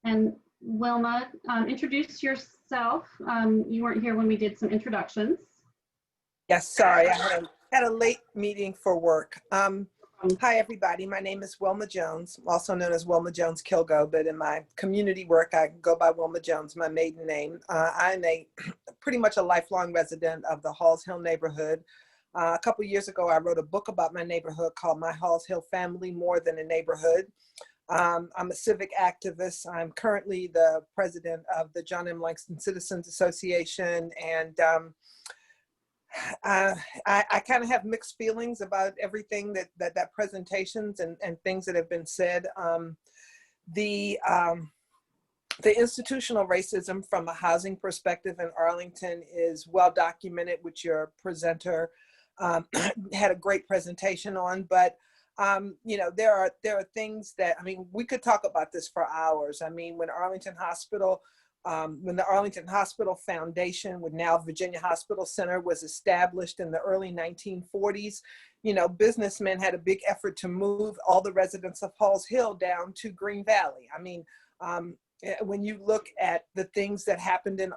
And Wilma, introduce yourself. You weren't here when we did some introductions. Yes, sorry, I had a late meeting for work. Hi, everybody. My name is Wilma Jones, also known as Wilma Jones Kilgo, but in my community work, I go by Wilma Jones, my maiden name. I'm pretty much a lifelong resident of the Halls Hill neighborhood. A couple years ago, I wrote a book about my neighborhood called My Halls Hill Family, More Than a Neighborhood. I'm a civic activist. I'm currently the president of the John M. Langston Citizens Association, and I kind of have mixed feelings about everything that presentations and things that have been said. The institutional racism from a housing perspective in Arlington is well documented, which your presenter had a great presentation on, but you know, there are things that, I mean, we could talk about this for hours. I mean, when the Arlington Hospital Foundation, with now Virginia Hospital Center, was established in the early 1940s, you know, businessmen had a big effort to move all the residents of Halls Hill down to Green Valley. I mean, when you look at the things that happened in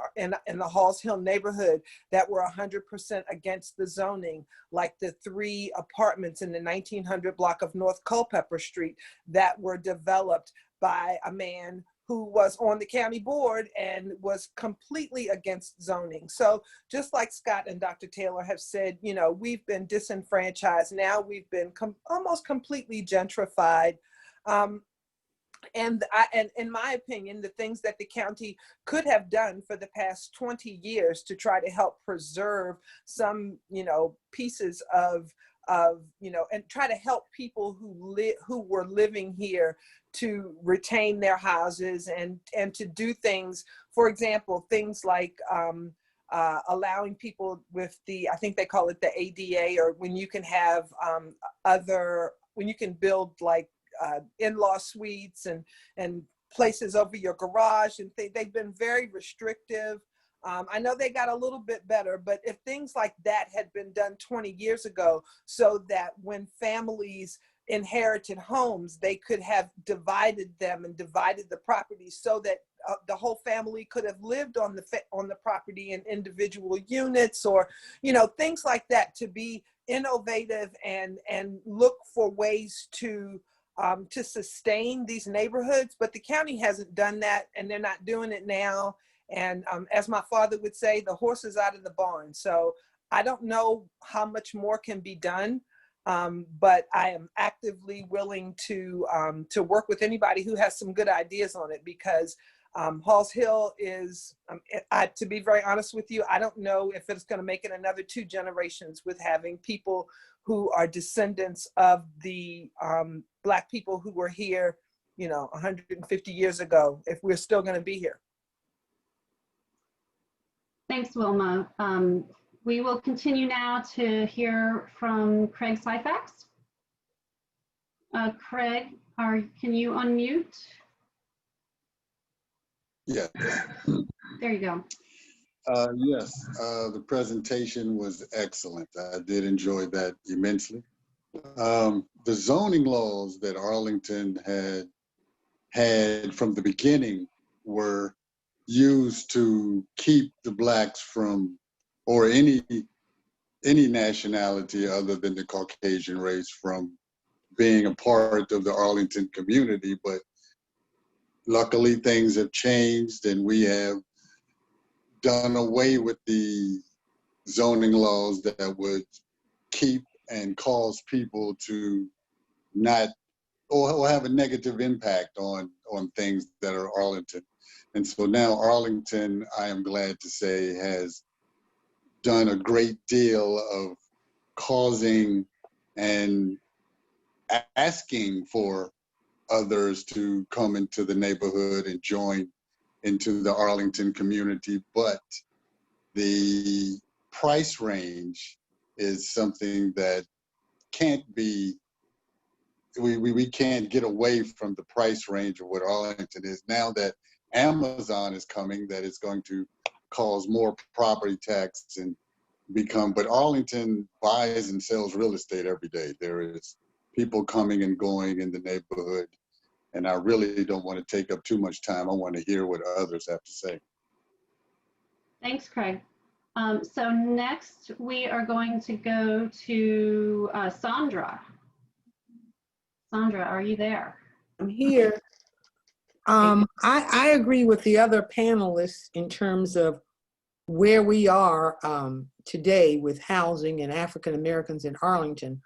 the Halls Hill neighborhood that were 100% against the zoning, like the 3 apartments in the 1900 block of North Culpeper Street that were developed by a man who was on the county board and was completely against zoning. So just like Scott and Dr. Taylor have said, you know, we've been disenfranchised. Now we've been almost completely gentrified. And in my opinion, the things that the county could have done for the past 20 years to try to help preserve some, you know, pieces of you know, and try to help people who were living here to retain their houses and to do things, for example, things like allowing people with the, I think they call it the ADA, or when you can have when you can build like in-law suites and places over your garage, and they've been very restrictive. I know they got a little bit better, but if things like that had been done 20 years ago, so that when families inherited homes, they could have divided them and divided the property so that the whole family could have lived on the property in individual units, or, you know, things like that, to be innovative and look for ways to sustain these neighborhoods. But the county hasn't done that, and they're not doing it now. And as my father would say, the horse is out of the barn. So I don't know how much more can be done, but I am actively willing to work with anybody who has some good ideas on it, because Halls Hill is, to be very honest with you, I don't know if it's going to make it another 2 generations with having people who are descendants of the Black people who were here, you know, 150 years ago, if we're still going to be here. Thanks, Wilma. We will continue now to hear from Craig Syphax. Craig, can you unmute? Yeah. There you go. Yes, the presentation was excellent. I did enjoy that immensely. The zoning laws that Arlington had from the beginning were used to keep the Blacks from, or any nationality other than the Caucasian race, from being a part of the Arlington community. But luckily things have changed, and we have done away with the zoning laws that would keep and cause people to not, or have a negative impact on things that are Arlington. And so now Arlington, I am glad to say, has done a great deal of causing and asking for others to come into the neighborhood and join into the Arlington community. But the price range is something that can't be, we can't get away from the price range of what Arlington is. Now that Amazon is coming, that is going to cause more property tax and become, but Arlington buys and sells real estate every day. There is people coming and going in the neighborhood, and I really don't want to take up too much time. I want to hear what others have to say. Thanks, Craig. So next we are going to go to Sandra. Sandra, are you there? I'm here. I agree with the other panelists in terms of where we are today with housing and African Americans in Arlington.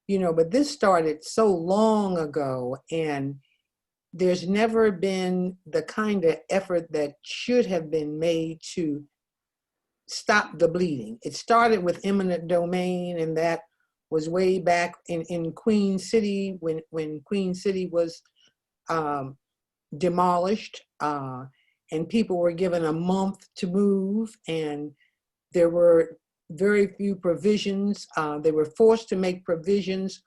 You know, but this started so long ago, and there's never been the kind of effort that should have been made to stop the bleeding. It started with eminent domain, and that was way back in Queen City when Queen City was demolished, and people were given a month to move, and there were very few provisions. They were forced to make provisions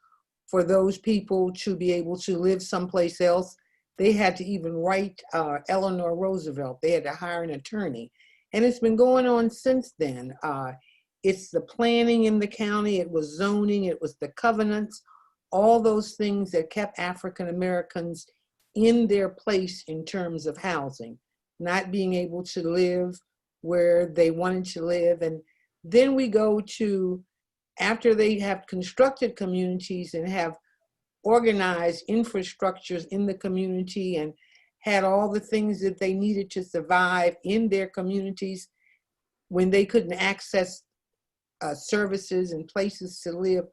for those people to be able to live someplace else. They had to even write Eleanor Roosevelt. They had to hire an attorney. And it's been going on since then. It's the planning in the county, it was zoning, it was the covenants, all those things that kept African Americans in their place in terms of housing, not being able to live where they wanted to live. And then we go to, after they have constructed communities and have organized infrastructures in the community and had all the things that they needed to survive in their communities, when they couldn't access services and places to live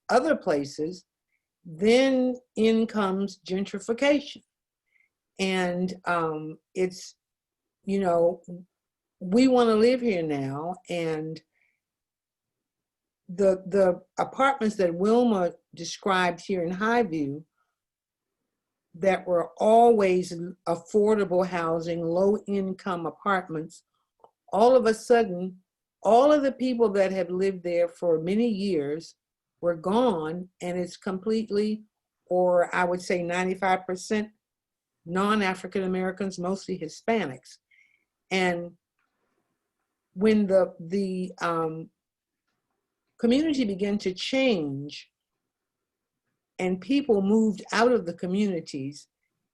other places, then in comes gentrification. And it's, you know, we want to live here now, and the apartments that Wilma described here in Highview that were always affordable housing, low income apartments, all of a sudden, all of the people that have lived there for many years were gone, and it's completely, or I would say 95% non-African Americans, mostly Hispanics. And when the community began to change and people moved out of the communities,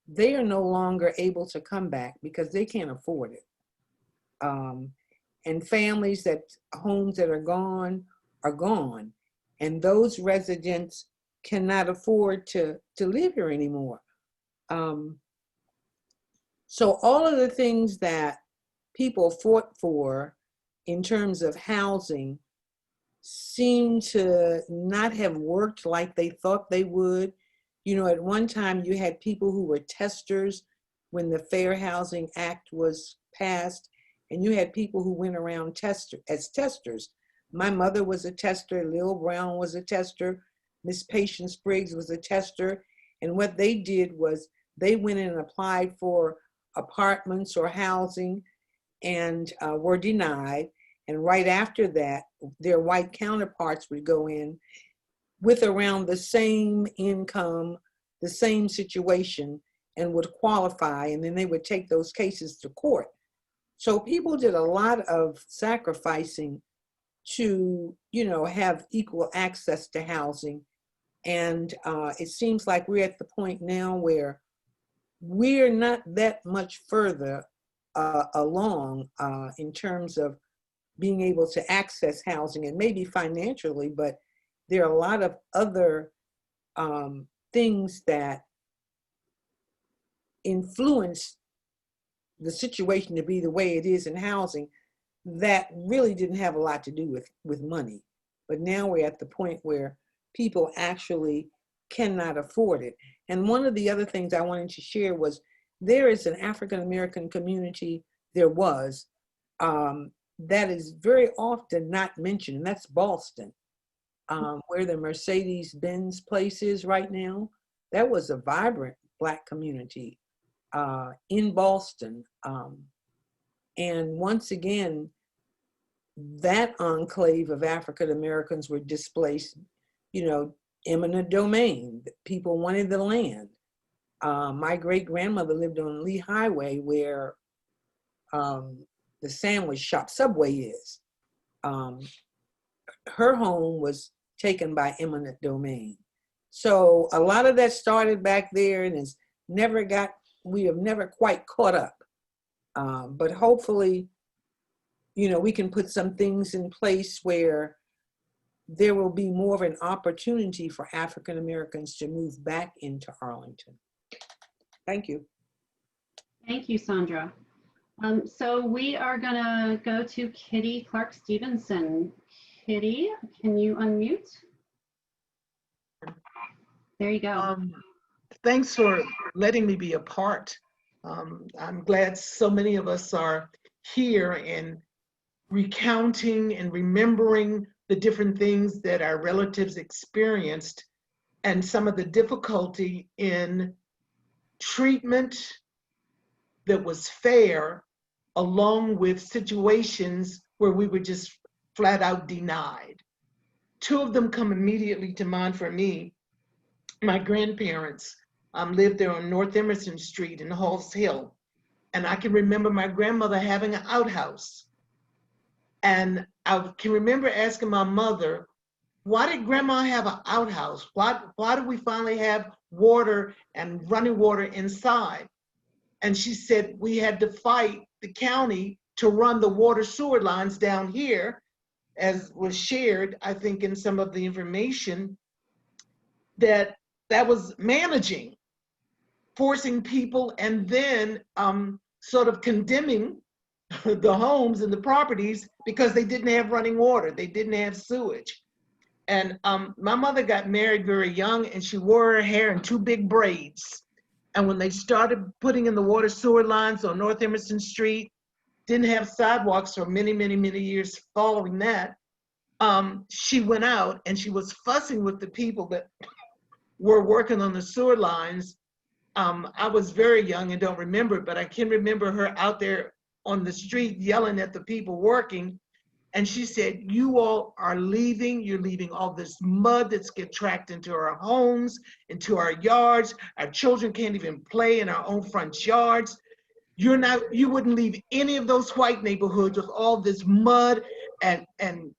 they are no longer able to come back because they can't afford it. And families homes that are gone. And those residents cannot afford to live here anymore. So all of the things that people fought for in terms of housing seem to not have worked like they thought they would. You know, at one time you had people who were testers when the Fair Housing Act was passed, and you had people who went around as testers. My mother was a tester, Lil Brown was a tester, Miss Patience Briggs was a tester, and what they did was they went in and applied for apartments or housing and were denied. And right after that, their white counterparts would go in with around the same income, the same situation, and would qualify, and then they would take those cases to court. So people did a lot of sacrificing to, you know, have equal access to housing. And it seems like we're at the point now where we're not that much further along in terms of being able to access housing, and maybe financially, but there are a lot of other things that influence the situation to be the way it is in housing that really didn't have a lot to do with money. But now we're at the point where people actually cannot afford it. And one of the other things I wanted to share was there is an African-American community, there was, that is very often not mentioned, and that's Boston, where the Mercedes-Benz place is right now. That was a vibrant Black community in Boston. And once again, that enclave of African Americans were displaced, you know, eminent domain. People wanted the land. My great-grandmother lived on Lee Highway where the sandwich shop Subway is. Her home was taken by eminent domain. So a lot of that started back there and we have never quite caught up. But hopefully, you know, we can put some things in place where there will be more of an opportunity for African Americans to move back into Arlington. Thank you. Thank you, Sandra. So we are gonna go to Kitty Clark Stevenson. Kitty, can you unmute? There you go. Thanks for letting me be a part. I'm glad so many of us are here and recounting and remembering the different things that our relatives experienced and some of the difficulty in treatment that was fair, along with situations where we were just flat out denied. Two of them come immediately to mind for me. My grandparents lived there on North Emerson Street in Halls Hill. And I can remember my grandmother having an outhouse. And I can remember asking my mother, why did grandma have an outhouse? Why did we finally have water and running water inside? And she said, we had to fight the county to run the water sewer lines down here, as was shared, I think, in some of the information, that was managing, forcing people, and then sort of condemning the homes and the properties because they didn't have running water, they didn't have sewage. And my mother got married very young, and she wore her hair in 2 big braids. And when they started putting in the water sewer lines on North Emerson Street, didn't have sidewalks for many, many, many years following that, she went out and she was fussing with the people that were working on the sewer lines. I was very young and don't remember, but I can remember her out there on the street yelling at the people working. And she said, you all are leaving. You're leaving all this mud that's get tracked into our homes, into our yards. Our children can't even play in our own front yards. You wouldn't leave any of those white neighborhoods with all this mud and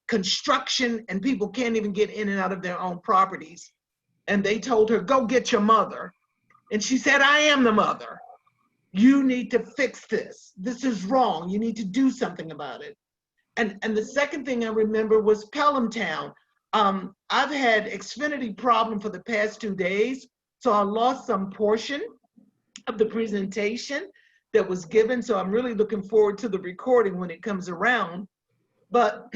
construction, and people can't even get in and out of their own properties. And they told her, go get your mother. And she said, I am the mother. You need to fix this. This is wrong. You need to do something about it. And the second thing I remember was Pelham Town. I've had Xfinity problem for the past 2 days, so I lost some portion of the presentation that was given. So I'm really looking forward to the recording when it comes around. But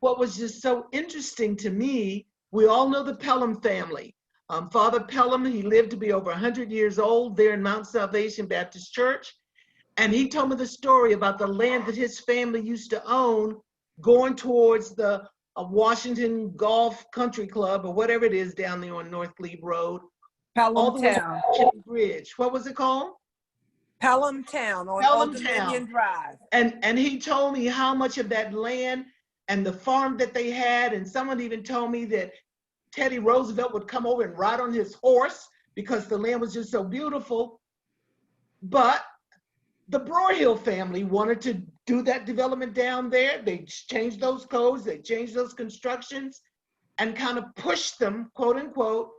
what was just so interesting to me, we all know the Pelham family. Father Pelham, he lived to be over 100 years old there in Mount Salvation Baptist Church. And he told me the story about the land that his family used to own going towards the Washington Golf Country Club or whatever it is down there on North Glebe Road. Pelham Town. Bridge. What was it called? Pelham Town on Old Dominion Drive. And he told me how much of that land and the farm that they had, and someone even told me that Teddy Roosevelt would come over and ride on his horse because the land was just so beautiful. But the Broyhill family wanted to do that development down there. They changed those codes, they changed those constructions, and kind of pushed them, quote unquote,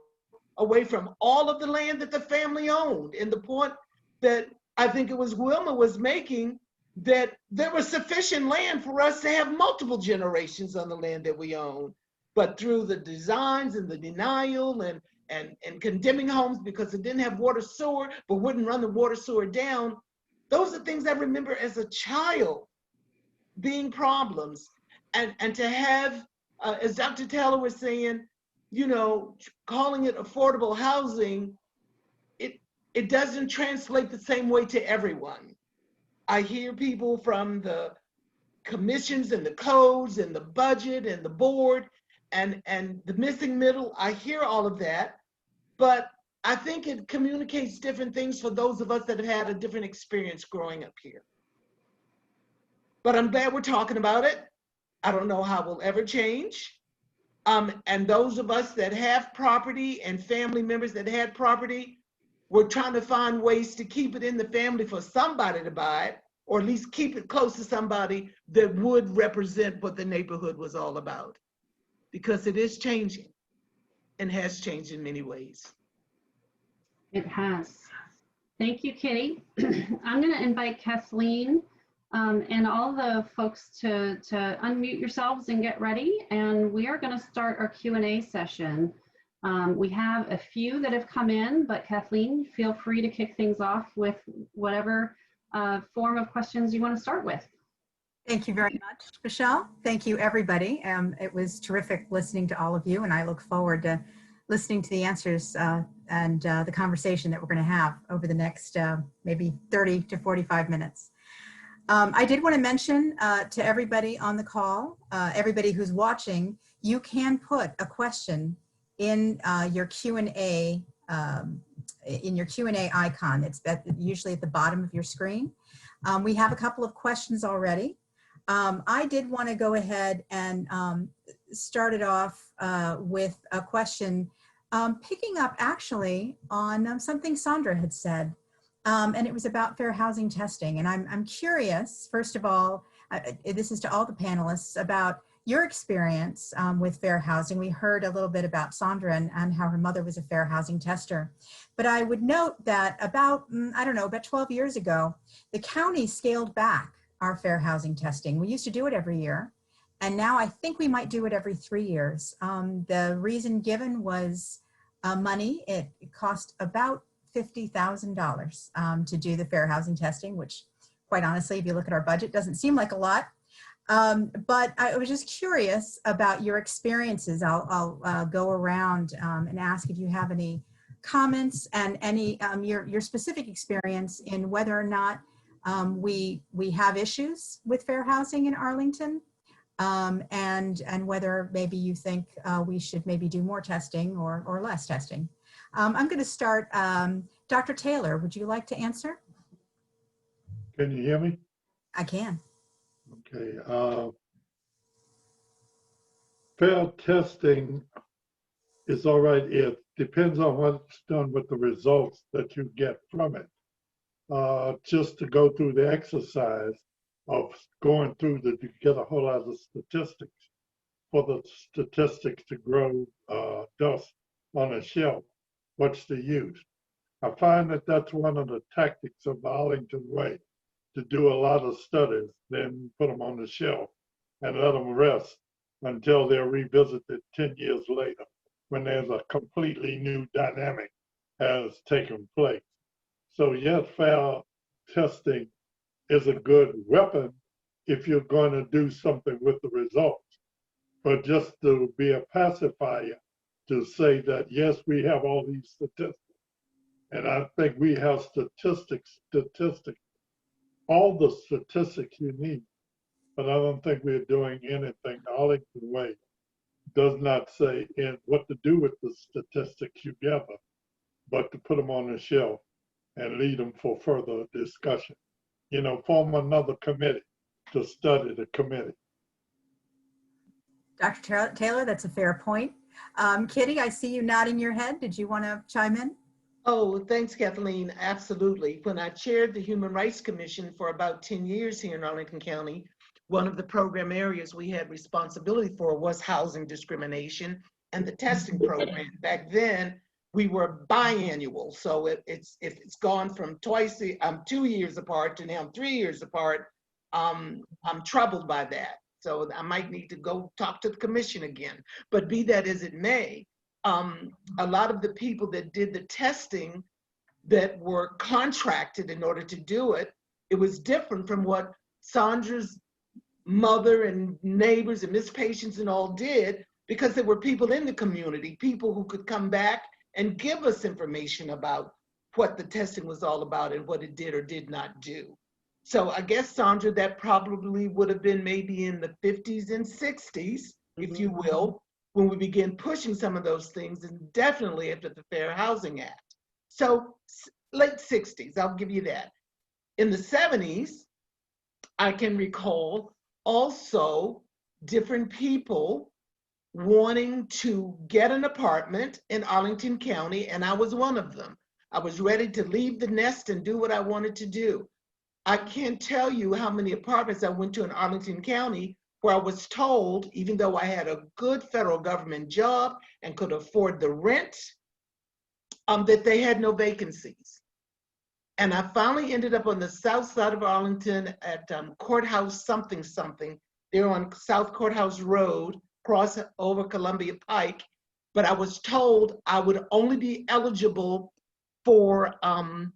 away from all of the land that the family owned. And the point that I think it was Wilma was making, that there was sufficient land for us to have multiple generations on the land that we own. But through the designs and the denial and condemning homes because it didn't have water sewer, but wouldn't run the water sewer down, those are things I remember as a child being problems. And to have, as Dr. Taylor was saying, you know, calling it affordable housing, it doesn't translate the same way to everyone. I hear people from the commissions and the codes and the budget and the board and the missing middle. I hear all of that, but I think it communicates different things for those of us that have had a different experience growing up here. But I'm glad we're talking about it. I don't know how we'll ever change. And those of us that have property and family members that had property, we're trying to find ways to keep it in the family for somebody to buy it, or at least keep it close to somebody that would represent what the neighborhood was all about. Because it is changing and has changed in many ways. It has. Thank you, Kitty. I'm going to invite Kathleen and all the folks to unmute yourselves and get ready. And we are going to start our Q&A session. We have a few that have come in, but Kathleen, feel free to kick things off with whatever form of questions you want to start with. Thank you very much, Michelle. Thank you, everybody. It was terrific listening to all of you, and I look forward to listening to the answers and the conversation that we're going to have over the next maybe 30 to 45 minutes. I did want to mention to everybody on the call, everybody who's watching, you can put a question in your Q&A icon. It's usually at the bottom of your screen. We have a couple of questions already. I did want to go ahead and start it off with a question picking up actually on something Sandra had said, and it was about fair housing testing. And I'm curious, first of all, this is to all the panelists, about your experience with fair housing. We heard a little bit about Sandra and how her mother was a fair housing tester. But I would note that about, I don't know, about 12 years ago, the county scaled back our fair housing testing. We used to do it every year, and now I think we might do it every 3 years. The reason given was money. It cost about $50,000 to do the fair housing testing, which quite honestly, if you look at our budget, doesn't seem like a lot. But I was just curious about your experiences. I'll go around and ask if you have any comments and any your specific experience in whether or not we have issues with fair housing in Arlington, and whether maybe you think we should maybe do more testing or less testing. I'm going to start. Dr. Taylor, would you like to answer? Can you hear me? I can. Okay. Fair testing is all right. It depends on what's done with the results that you get from it. Just to go through the exercise of going through to get a whole lot of statistics, for the statistics to grow dust on a shelf. What's the use? I find that that's one of the tactics of the Arlington way, to do a lot of studies, then put them on the shelf and let them rest until they're revisited 10 years later, when there's a completely new dynamic has taken place. So yes, fair testing is a good weapon if you're going to do something with the results. But just to be a pacifier, to say that, yes, we have all these statistics, and I think we have statistics, all the statistics you need, but I don't think we're doing anything. The Arlington way does not say what to do with the statistics you gather, but to put them on the shelf and lead them for further discussion. You know, form another committee to study the committee. Dr. Taylor, that's a fair point. Kitty, I see you nodding your head. Did you want to chime in? Oh, thanks, Kathleen. Absolutely. When I chaired the Human Rights Commission for about 10 years here in Arlington County, one of the program areas we had responsibility for was housing discrimination and the testing program. Back then, we were biannual. So if it's gone from 2 years apart to now 3 years apart, I'm troubled by that. So I might need to go talk to the commission again. But be that as it may, a lot of the people that did the testing that were contracted in order to do it, it was different from what Sandra's mother and neighbors and Miss Patience and all did, because there were people in the community, people who could come back and give us information about what the testing was all about and what it did or did not do. So I guess, Sandra, that probably would have been maybe in the 50s and 60s, if you will, when we began pushing some of those things, and definitely after the Fair Housing Act. So late 60s, I'll give you that. In the 70s, I can recall also different people wanting to get an apartment in Arlington County, and I was one of them. I was ready to leave the nest and do what I wanted to do. I can't tell you how many apartments I went to in Arlington County where I was told, even though I had a good federal government job and could afford the rent, that they had no vacancies. And I finally ended up on the south side of Arlington at Courthouse something. They're on South Courthouse Road, cross over Columbia Pike. But I was told I would only be eligible for an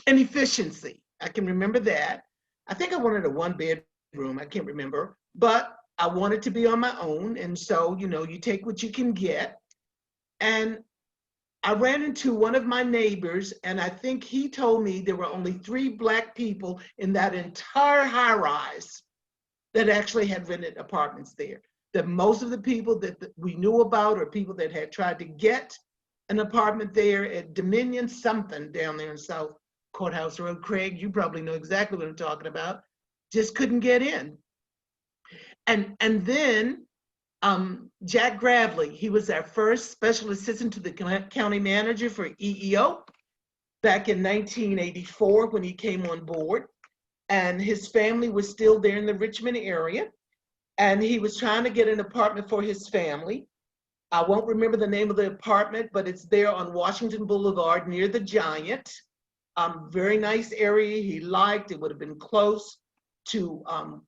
efficiency. I can remember that. I think I wanted a 1-bedroom, I can't remember, but I wanted to be on my own. And so, you know, you take what you can get. And I ran into one of my neighbors, and I think he told me there were only 3 Black people in that entire high rise that actually had rented apartments there. That most of the people that we knew about or people that had tried to get an apartment there at Dominion something down there in South Courthouse Road. Craig, you probably know exactly what I'm talking about. Just couldn't get in. And then Jack Gravely, he was our first special assistant to the county manager for EEO back in 1984 when he came on board. And his family was still there in the Richmond area. And he was trying to get an apartment for his family. I won't remember the name of the apartment, but it's there on Washington Boulevard near the Giant. Very nice area he liked. It would have been close to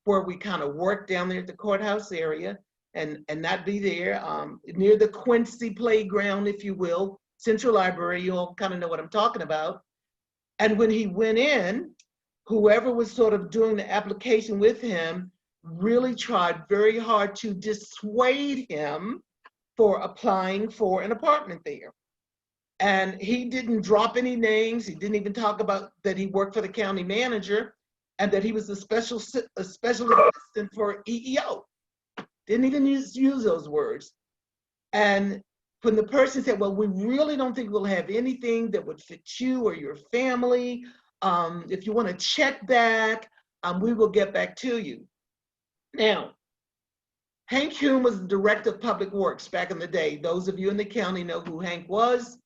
where we kind of worked down there at the courthouse area and not be there, near the Quincy playground, if you will, Central Library. You all kind of know what I'm talking about. And when he went in, whoever was sort of doing the application with him really tried very hard to dissuade him for applying for an apartment there. And he didn't drop any names. He didn't even talk about that he worked for the county manager and that he was a special assistant for EEO. Didn't even use those words. And when the person said, well, we really don't think we'll have anything that would fit you or your family, If you want to check back, we will get back to you. Now, Hank Hume was the director of public works back in the day. Those of you in the county know who Hank was.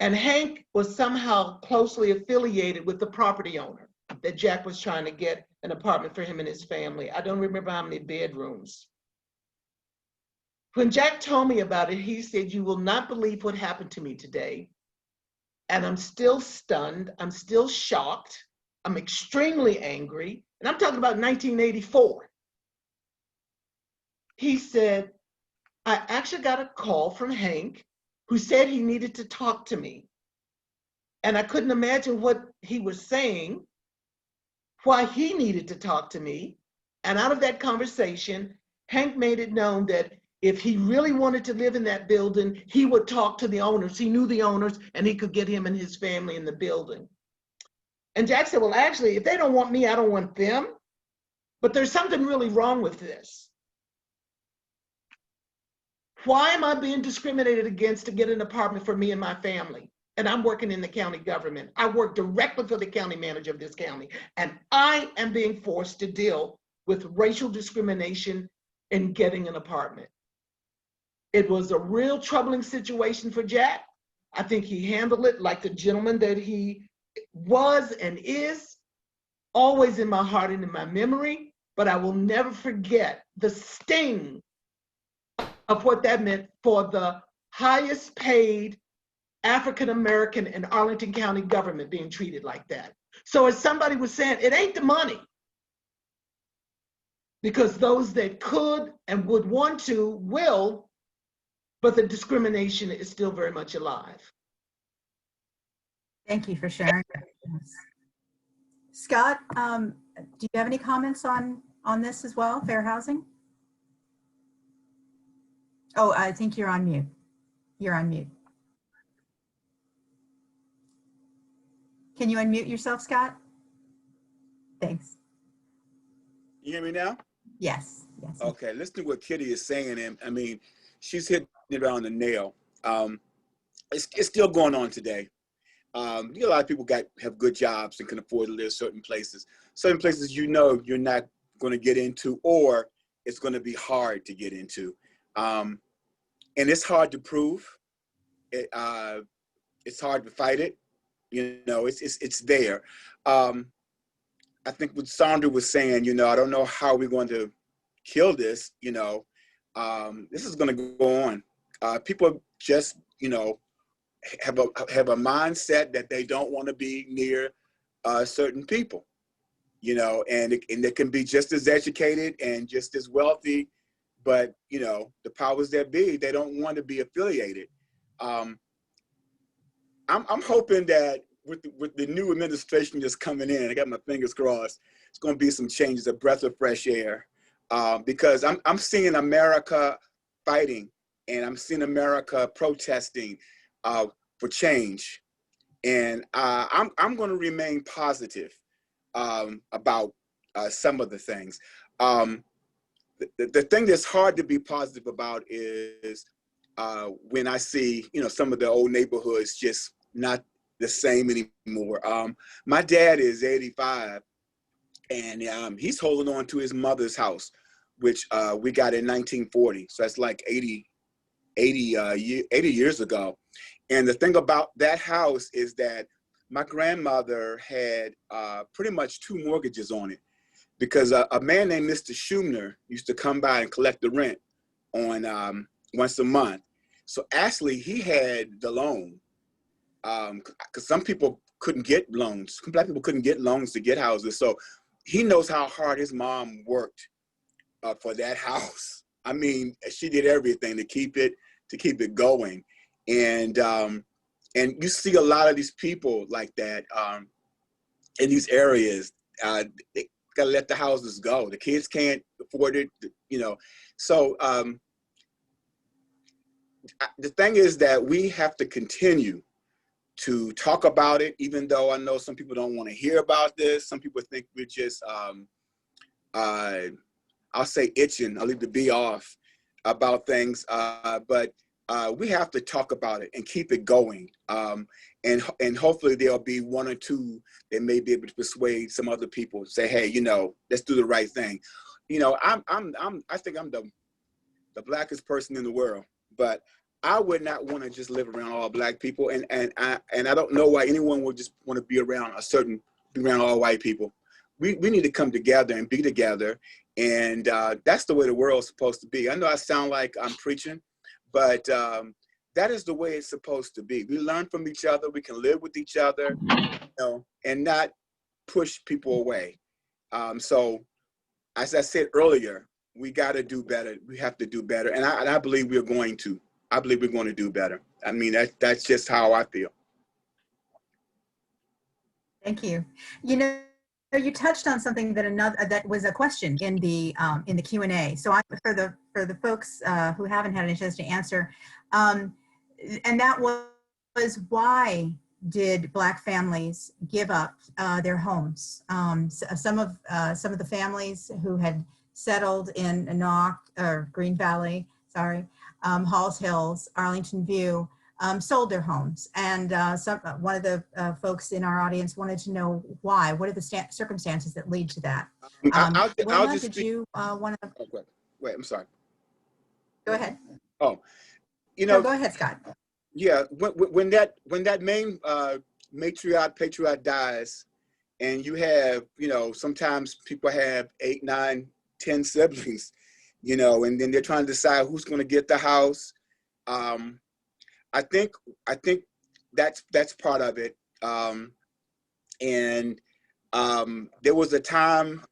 And Hank was somehow closely affiliated with the property owner that Jack was trying to get an apartment for him and his family. I don't remember how many bedrooms. When Jack told me about it, he said, "You will not believe what happened to me today. And I'm still stunned. I'm still shocked. I'm extremely angry." And I'm talking about 1984. He said, "I actually got a call from Hank who said he needed to talk to me. And I couldn't imagine what he was saying, why he needed to talk to me. And out of that conversation, Hank made it known that if he really wanted to live in that building, he would talk to the owners. He knew the owners and he could get him and his family in the building." And Jack said, "Well, actually, if they don't want me, I don't want them. But there's something really wrong with this. Why am I being discriminated against to get an apartment for me and my family? And I'm working in the county government. I work directly for the county manager of this county. And I am being forced to deal with racial discrimination in getting an apartment." It was a real troubling situation for Jack. I think he handled it like the gentleman that he was and is, always in my heart and in my memory. But I will never forget the sting of what that meant for the highest paid African-American in Arlington County government being treated like that. So as somebody was saying, it ain't the money. Because those that could and would want to will, but the discrimination is still very much alive. Thank you for sharing. Scott, do you have any comments on this as well, fair housing? Oh, I think you're on mute. You're on mute. Can you unmute yourself, Scott? Thanks. You hear me now? Yes. Yes. Okay, listen to what Kitty is saying, and I mean, she's hitting it on the nail. It's still going on today. A lot of people have good jobs and can afford to live certain places. Certain places you're not going to get into, or it's going to be hard to get into. And it's hard to prove. It's hard to fight it. It's there. I think what Sandra was saying, I don't know how we're going to kill this. This is going to go on. People just, have a mindset that they don't want to be near certain people, and they can be just as educated and just as wealthy, but the powers that be, they don't want to be affiliated. I'm hoping that with the new administration just coming in, I got my fingers crossed, it's going to be some changes, a breath of fresh air, because I'm seeing America fighting, and I'm seeing America protesting for change, and I'm going to remain positive about some of the things. The thing that's hard to be positive about is when I see some of the old neighborhoods just not the same anymore. My dad is 85, and he's holding on to his mother's house, which we got in 1940. So that's like 80 years ago. And the thing about that house is that my grandmother had pretty much 2 mortgages on it, because a man named Mr. Schumer used to come by and collect the rent on once a month. So actually he had the loan, because some people couldn't get loans. Black people couldn't get loans to get houses. So he knows how hard his mom worked for that house. I mean, she did everything to keep it going. And you see a lot of these people like that in these areas. They gotta let the houses go. The kids can't afford it, So the thing is that we have to continue to talk about it, even though I know some people don't want to hear about this. Some people think we're just, I'll say itching, I'll leave the B off about things, but we have to talk about it and keep it going. And hopefully there'll be one or two that may be able to persuade some other people to say, hey, you know, let's do the right thing. You know, I think I'm the blackest person in the world, but I would not want to just live around all black people. And I don't know why anyone would just want to be around all white people. We need to come together and be together. And that's the way the world's supposed to be. I know I sound like I'm preaching, but that is the way it's supposed to be. We learn from each other. We can live with each other, you know, and not push people away. So as I said earlier, we got to do better. We have to do better. And I believe we're going to. I believe we're going to do better. I mean, that's just how I feel. Thank you. You know, you touched on something that was a question in the Q&A. So for the folks who haven't had a chance to answer, and that was why did Black families give up their homes? Some of the families who had settled in Green Valley, Halls Hills, Arlington View, sold their homes. And one of the folks in our audience wanted to know why. What are the circumstances that lead to that? Wilma, did you want to? Oh, wait, I'm sorry. Go ahead. Oh, you know. No, go ahead, Scott. Yeah, when that main patriarch dies, and you have, you know, sometimes people have 8, 9, 10 siblings, you know, and then they're trying to decide who's going to get the house. I think that's part of it. And there was a time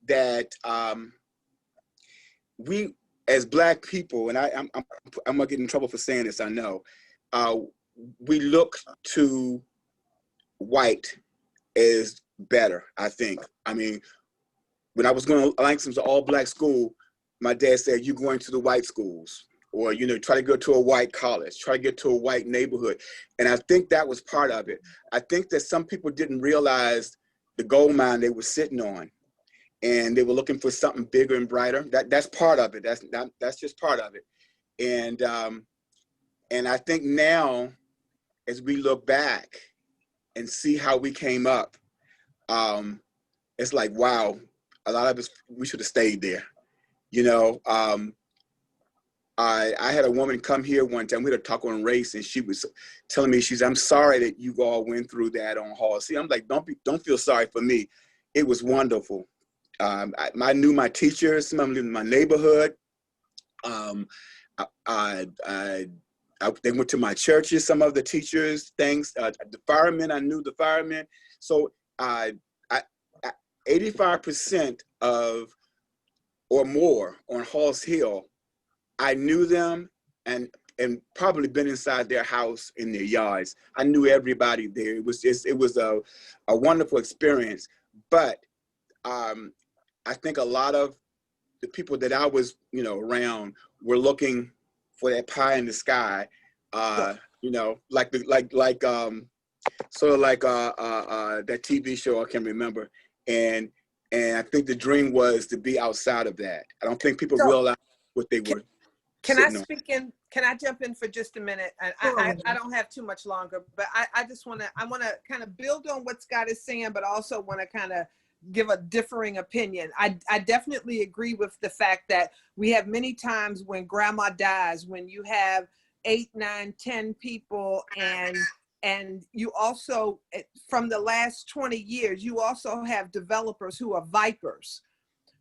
that we, as Black people, and I'm gonna get in trouble for saying this, I know, we look to white as better, I think. I mean, when I was going to Langston's all-Black school, my dad said, "You're going to the white schools," or, you know, try to go to a white college, try to get to a white neighborhood. And I think that was part of it. I think that some people didn't realize the gold mine they were sitting on, and they were looking for something bigger and brighter. That's part of it. That's just part of it. And I think now, as we look back and see how we came up, it's like, wow, a lot of us, we should have stayed there. You know, I had a woman come here one time, we had a talk on race, and she was telling me, I'm sorry that you all went through that on Hall C. I'm like, don't feel sorry for me. It was wonderful. I knew my teachers, some of them lived in my neighborhood. They went to my churches, some of the teachers, things. The firemen, I knew the firemen. So 85% of or more on Halls Hill, I knew them and probably been inside their house in their yards. I knew everybody there. It was a wonderful experience. But I think a lot of the people that I was, you know, around were looking for that pie in the sky, you know, sort of like that TV show I can remember, and I think the dream was to be outside of that. I don't think people realized what they were. Can I speak in? Can I jump in for just a minute? I don't have too much longer, but I want to kind of build on what Scott is saying, but also want to kind of give a differing opinion. I definitely agree with the fact that we have many times when grandma dies, when you have 8, 9, 10 people, and you also, from the last 20 years, you also have developers who are vipers,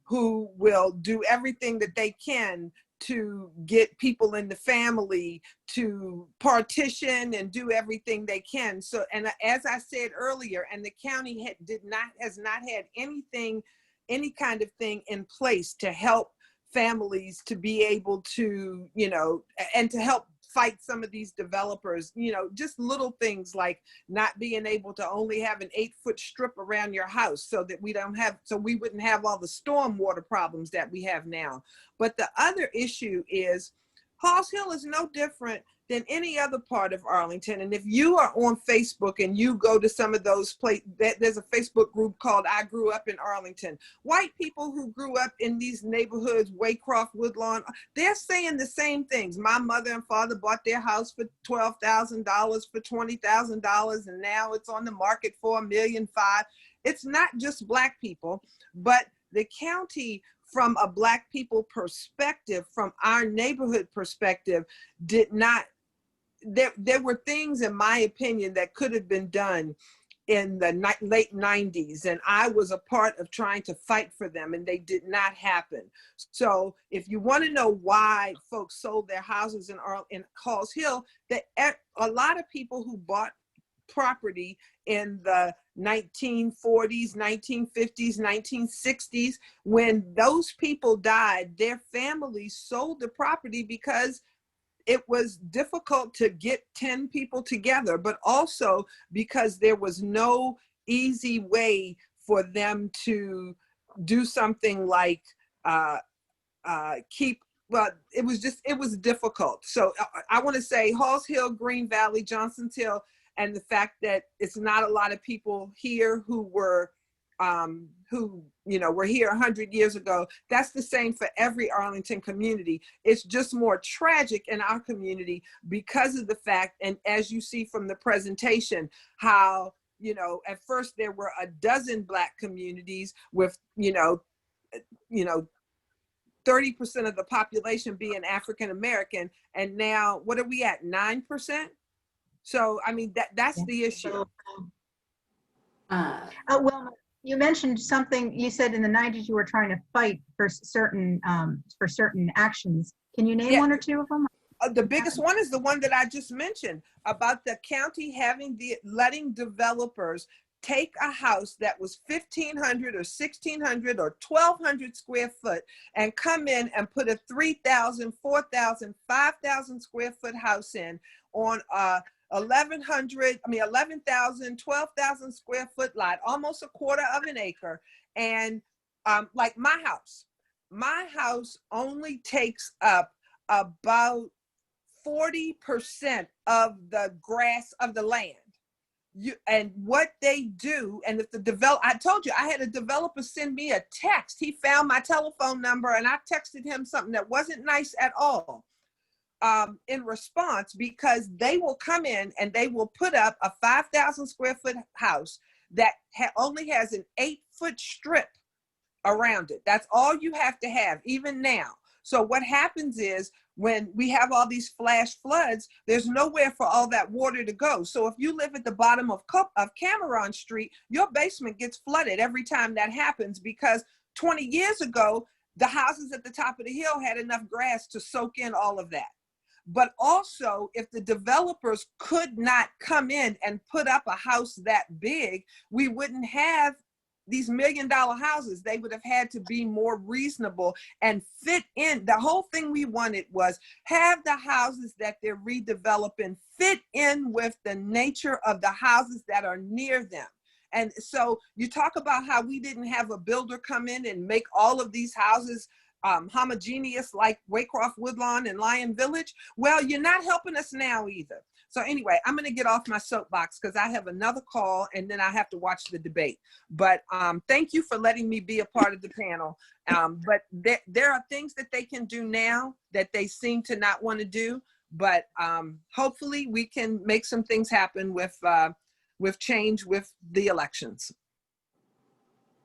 who will do everything that they can to get people in the family to partition and do everything they can. So, and as I said earlier, and the county has not had any kind of thing in place to help families to be able to, you know, and to help fight some of these developers, you know, just little things like not being able to only have an 8-foot strip around your house so that we wouldn't have all the stormwater problems that we have now. But the other issue is Halls Hill is no different than any other part of Arlington. And if you are on Facebook and you go to some of those places, there's a Facebook group called I Grew Up in Arlington. White people who grew up in these neighborhoods, Waycroft, Woodlawn, they're saying the same things. My mother and father bought their house for $12,000, for $20,000, and now it's on the market for $1.5 million. It's not just Black people, but the county, from a Black people perspective, from our neighborhood perspective, did not, there were things, in my opinion, that could have been done in the late 90s. And I was a part of trying to fight for them, and they did not happen. So if you want to know why folks sold their houses in Halls Hill, a lot of people who bought property in the 1940s, 1950s, 1960s, when those people died, their families sold the property because it was difficult to get 10 people together, but also because there was no easy way for them to do something like it was difficult. So I want to say Halls Hill, Green Valley, Johnson's Hill, and the fact that it's not a lot of people here who were here 100 years ago. That's the same for every Arlington community. It's just more tragic in our community because of the fact, and as you see from the presentation, how, at first there were a dozen Black communities with, 30% of the population being African American, and now what are we at, 9%? So I mean that's the issue. Wilma, you mentioned something. You said in the 90s you were trying to fight for certain actions. Can you name one or two of them? The biggest one is the one that I just mentioned about the county letting developers take a house that was 1,500 or 1,600 or 1,200 square foot and come in and put a 3,000, 4,000, 5,000 square foot house in on 11,000, 12,000 square foot lot, almost a quarter of an acre. And like my house only takes up about 40% of the grass of the land. And what they do, and if I told you, I had a developer send me a text. He found my telephone number and I texted him something that wasn't nice at all. In response, because they will come in and they will put up a 5,000 square foot house that only has an 8-foot strip around it. That's all you have to have, even now. So what happens is when we have all these flash floods, there's nowhere for all that water to go. So if you live at the bottom of Cameron Street, your basement gets flooded every time that happens, because 20 years ago, the houses at the top of the hill had enough grass to soak in all of that. But also, if the developers could not come in and put up a house that big, we wouldn't have these $1 million houses. They would have had to be more reasonable and fit in. The whole thing we wanted was have the houses that they're redeveloping fit in with the nature of the houses that are near them. And so you talk about how we didn't have a builder come in and make all of these houses homogeneous like Waycroft, Woodlawn, and Lion Village. Well, you're not helping us now either. So anyway, I'm going to get off my soapbox because I have another call and then I have to watch the debate. But thank you for letting me be a part of the panel. But there are things that they can do now that they seem to not want to do. But hopefully we can make some things happen with change with the elections.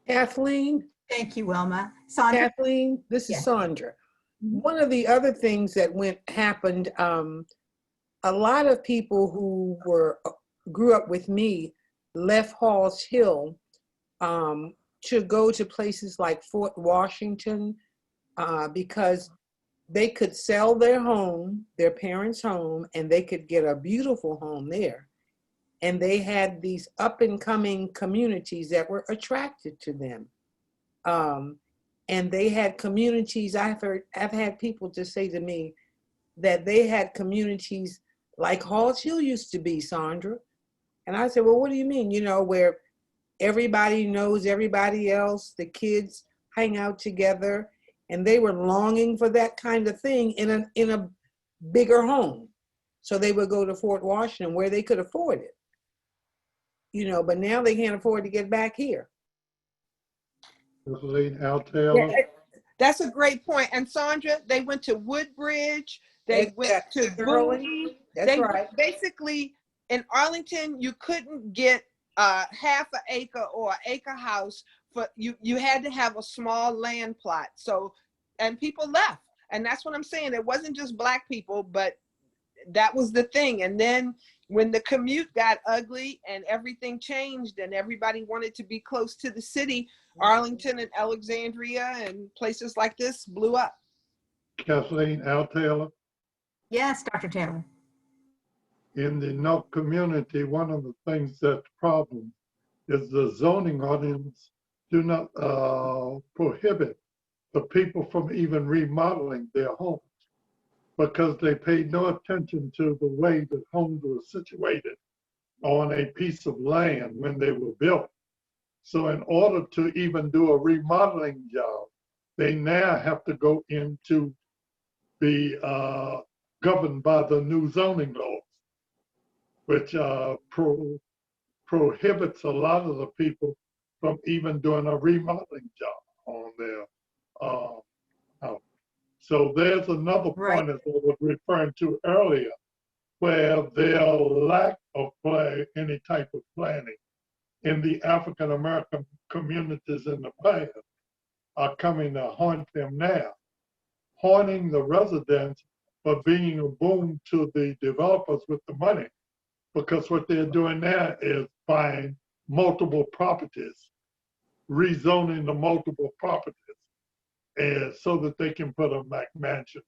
Kathleen? Thank you, Wilma. Sandra? Kathleen, this is Sandra. One of the other things that happened, a lot of people who grew up with me left Halls Hill to go to places like Fort Washington because they could sell their home, their parents' home, and they could get a beautiful home there. And they had these up and coming communities that were attracted to them. And they had communities, I've had people just say to me that they had communities like Halls Hill used to be, Sandra. And I said, well, what do you mean? Where everybody knows everybody else, the kids hang out together, and they were longing for that kind of thing in a bigger home. So they would go to Fort Washington where they could afford it. You know, but now they can't afford to get back here. Kathleen Taylor. Yeah, that's a great point. And Sandra, they went to Woodbridge. They went to Boone. That's right. Basically, in Arlington, you couldn't get half an acre or an acre house for you. You had to have a small land plot. So, and people left. And that's what I'm saying. It wasn't just Black people, but that was the thing. And then when the commute got ugly and everything changed and everybody wanted to be close to the city, Arlington and Alexandria and places like this blew up. Kathleen Taylor. Yes, Dr. Taylor. In the Knock community, one of the things that's a problem is the zoning ordinance do not prohibit the people from even remodeling their homes because they paid no attention to the way that homes were situated on a piece of land when they were built. So in order to even do a remodeling job, they now have to go into be governed by the new zoning laws, which prohibits a lot of the people from even doing a remodeling job on their house. So there's another point that I was referring to earlier, where their lack of any type of planning in the African American communities in the past are coming to haunt them now, haunting the residents, but being a boon to the developers with the money, because what they're doing now is buying multiple properties, rezoning the multiple properties, and so that they can put a McMansion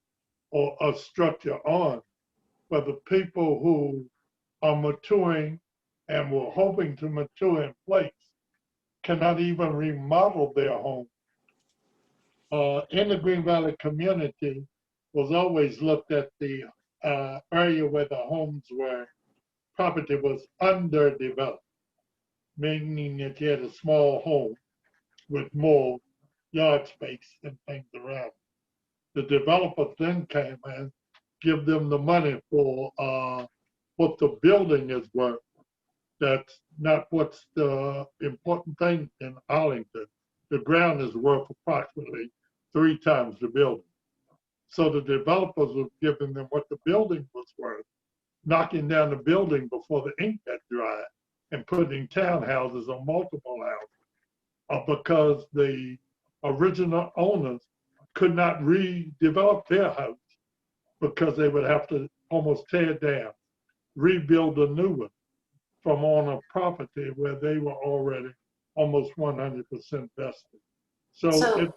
or a structure on. But the people who are maturing and were hoping to mature in place cannot even remodel their home. In the Green Valley community was always looked at the area where the homes were, property was underdeveloped, meaning that you had a small home with more yard space and things around. The developers then came and give them the money for what the building is worth. That's not what's the important thing in Arlington. The ground is worth approximately 3 times the building. So the developers were giving them what the building was worth, knocking down the building before the ink got dry and putting townhouses on multiple houses because the original owners could not redevelop their house because they would have to almost tear it down, rebuild a new one from on a property where they were already almost 100% vested. So it's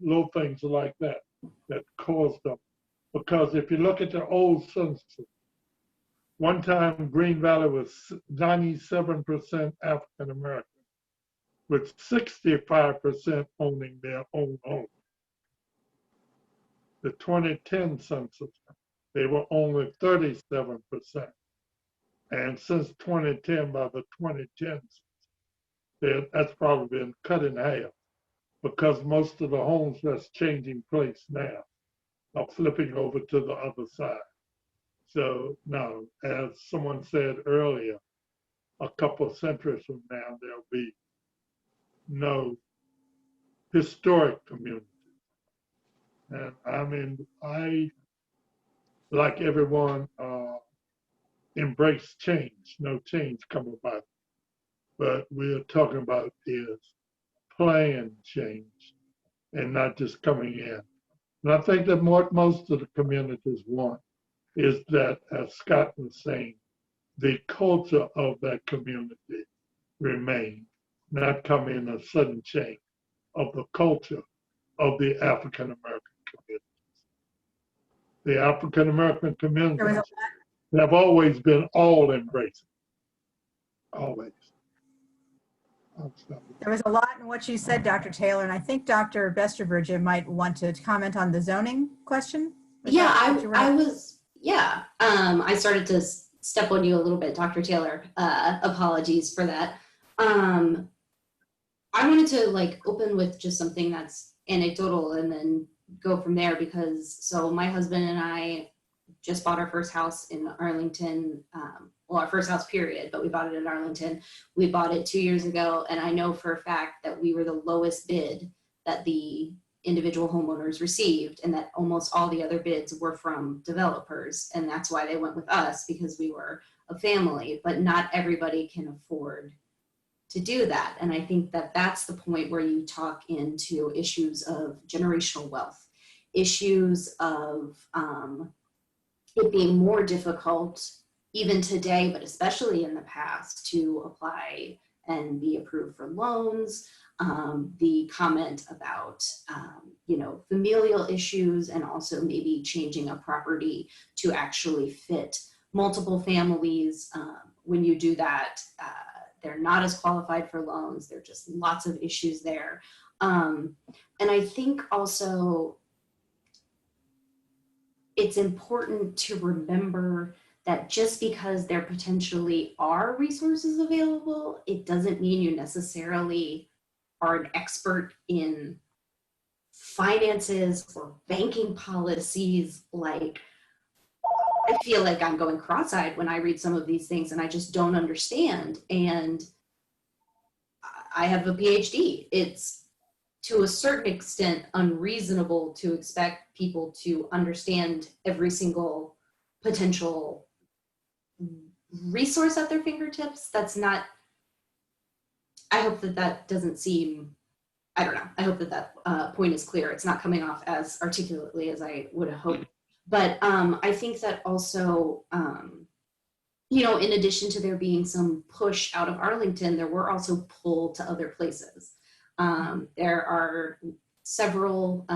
little things like that that caused them. Because if you look at the old census, one time Green Valley was 97% African American, with 65% owning their own home. The 2010 census, they were only 37%. And since 2010, by the 2010 census, that's probably been cut in half because most of the homes that's changing place now are flipping over to the other side. So now, as someone said earlier, a couple of centuries from now, there'll be no historic communities. And I mean, I, like everyone, embrace change. No change come about. But we're talking about is planned change and not just coming in. And I think that what most of the communities want is that, as Scott was saying, the culture of that community remain, not come in a sudden change of the culture of the African American communities. The African American communities have always been all embracing, always. There was a lot in what you said, Dr. Taylor, and I think Dr. Bestebreurtje might want to comment on the zoning question. Yeah, I started to step on you a little bit, Dr. Taylor. Apologies for that. I wanted to open with just something that's anecdotal and then go from there because so my husband and I just bought our first house in Arlington, well, our first house period, but we bought it in Arlington. We bought it 2 years ago, and I know for a fact that we were the lowest bid that the individual homeowners received, and that almost all the other bids were from developers, and that's why they went with us, because we were a family. But not everybody can afford to do that, and I think that that's the point where you talk into issues of generational wealth, issues of it being more difficult even today, but especially in the past, to apply and be approved for loans. The comment about, you know, familial issues, and also maybe changing a property to actually fit multiple families. When you do that, they're not as qualified for loans. There are just lots of issues there. And I think also it's important to remember that just because there potentially are resources available, it doesn't mean you necessarily are an expert in finances or banking policies. Like, I feel like I'm going cross-eyed when I read some of these things and I just don't understand. And I have a PhD. It's to a certain extent unreasonable to expect people to understand every single potential resource at their fingertips. That's not, I hope that that doesn't seem, I don't know. I hope that that point is clear. It's not coming off as articulately as I would have hoped. But I think that also, you know, in addition to there being some push out of Arlington, there were also pull to other places. There are several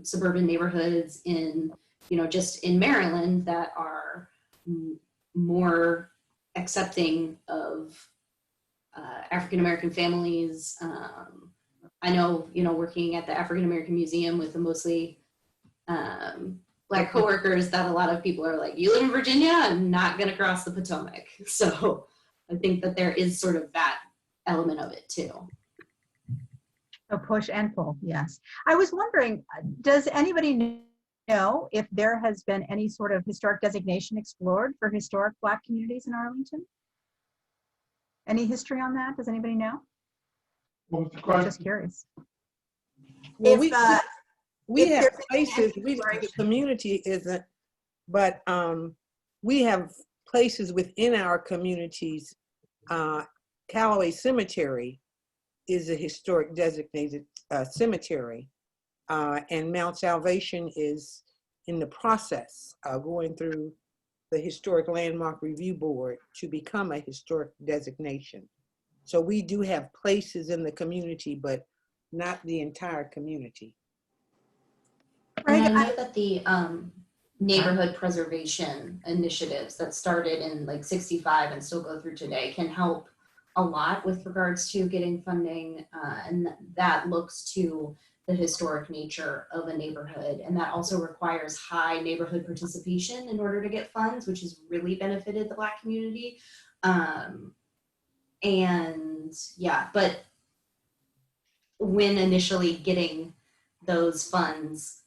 suburban neighborhoods in, you know, just in Maryland that are more accepting of African-American families. I know, you know, working at the African-American Museum with the mostly Black coworkers, that a lot of people are like, you live in Virginia, I'm not gonna cross the Potomac. So I think that there is sort of that element of it too. So push and pull, yes. I was wondering, does anybody know if there has been any sort of historic designation explored for historic Black communities in Arlington? Any history on that? Does anybody know? What was the question? Just curious. Well, If, we have there's any places, the community isn't, but we have places within our communities. Callaway Cemetery is a historic designated cemetery, and Mount Salvation is in the process of going through the Historic Landmark Review Board to become a historic designation. So we do have places in the community, but not the entire community. And I know that the neighborhood preservation initiatives that started in like 65 and still go through today can help a lot with regards to getting funding, and that looks to the historic nature of a neighborhood, and that also requires high neighborhood participation in order to get funds, which has really benefited the Black community. And yeah, but when initially getting those funds,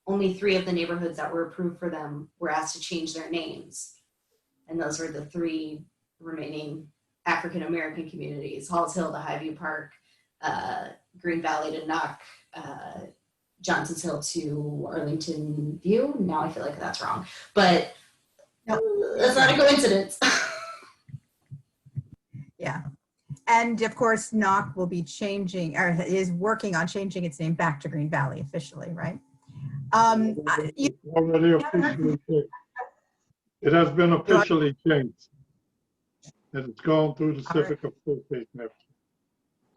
only 3 of the neighborhoods that were approved for them were asked to change their names, and those were the 3 remaining African-American communities: Halls Hill to Highview Park, Green Valley to Knock, Johnson's Hill to Arlington View. Now I feel like that's wrong, but that's not a coincidence. Yeah. And of course, Knock will be changing, or is working on changing its name back to Green Valley officially, right? Already officially changed. It has been officially changed. And it's gone through the Civic Association.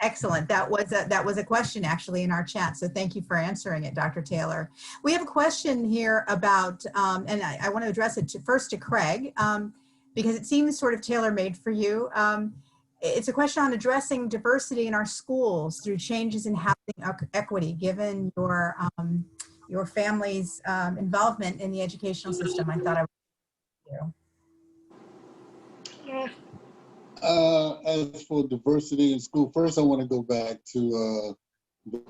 Excellent. That was a question actually in our chat. So thank you for answering it, Dr. Taylor. We have a question here about, and I want to address it first to Craig, because it seems sort of tailor-made for you. It's a question on addressing diversity in our schools through changes in housing equity, given your family's involvement in the educational system. I thought I would you. As for diversity in school, first I want to go back to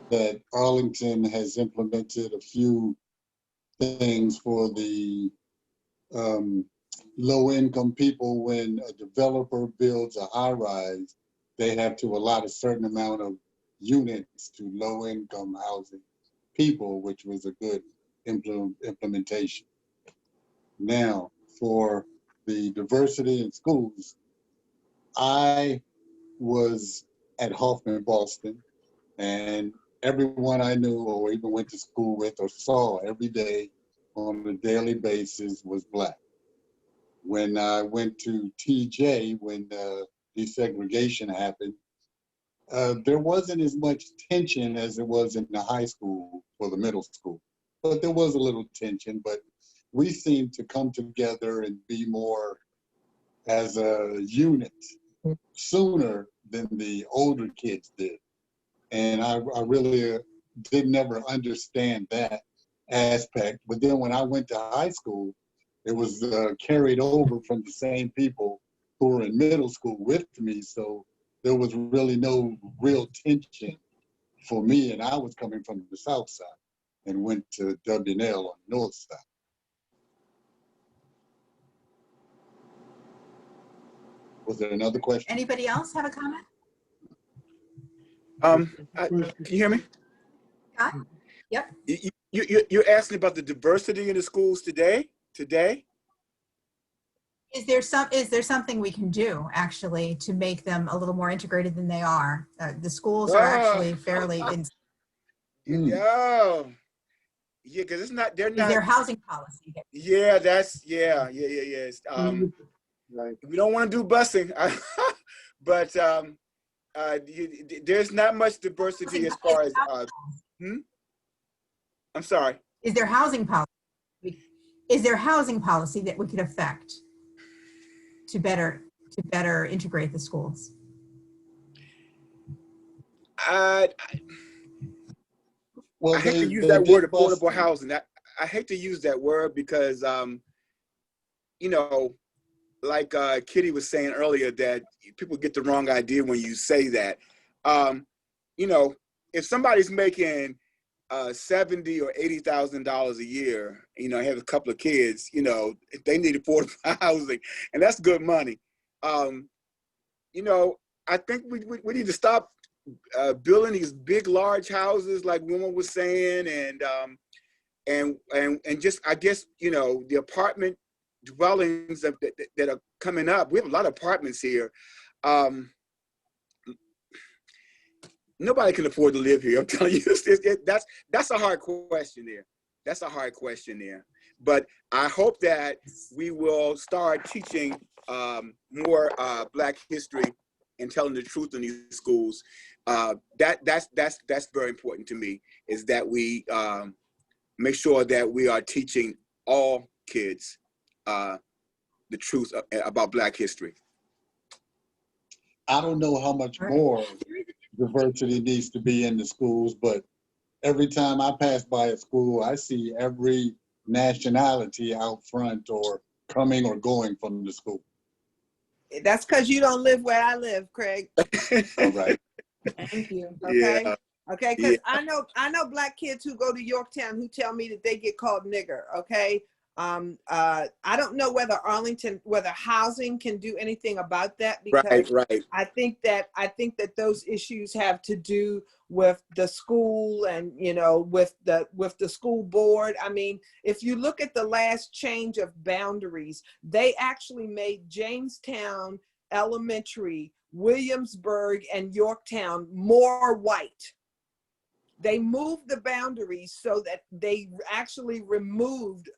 that Arlington has implemented a few things for the low-income people, when a developer builds a high-rise, they have to allot a certain amount of units to low-income housing people, which was a good implementation. Now, for the diversity in schools, I was at Hoffman Boston, and everyone I knew or even went to school with or saw every day on a daily basis was Black. When I went to TJ, when desegregation happened, there wasn't as much tension as there was in the high school or the middle school. But there was a little tension, but we seemed to come together and be more as a unit sooner than the older kids did. And I really did never understand that aspect. But then when I went to high school, it was carried over from the same people who were in middle school with me. So there was really no real tension for me. And I was coming from the South Side and went to W&L on the North Side. Was there another question? Anybody else have a comment? Can you hear me? Scott? Yep. You're asking about the diversity in the schools today? Is there something we can do actually to make them a little more integrated than they are? The schools are actually fairly. Yeah, because it's not. They're not. Is there housing policy? Yeah, yes. Right. We don't want to do busing, but there's not much diversity as far as. I'm sorry. Is there housing policy? Is there housing policy that we could affect to better integrate the schools? Well, I hate to use that word, affordable housing. I hate to use that word because, you know, like Kitty was saying earlier, that people get the wrong idea when you say that. You know, if somebody's making $70,000 or $80,000 a year, you know, have a couple of kids, you know, they need affordable housing, and that's good money. You know, I think we need to stop building these big, large houses like Wilma was saying, and just, I guess, you know, the apartment dwellings that are coming up. We have a lot of apartments here. Nobody can afford to live here. I'm telling you, that's a hard question there. That's a hard question there. But I hope that we will start teaching more Black history and telling the truth in these schools. That's very important to me, is that we make sure that we are teaching all kids the truth about Black history. I don't know how much more diversity needs to be in the schools, but every time I pass by a school, I see every nationality out front or coming or going from the school. That's because you don't live where I live, Craig. All right. Thank you. Okay. Yeah. Okay, because I know Black kids who go to Yorktown who tell me that they get called nigger. Okay. I don't know whether housing can do anything about that, because right. I think that those issues have to do with the school and, you know, with the school board. I mean, if you look at the last change of boundaries, they actually made Jamestown Elementary, Williamsburg, and Yorktown more white. They moved the boundaries so that they actually removed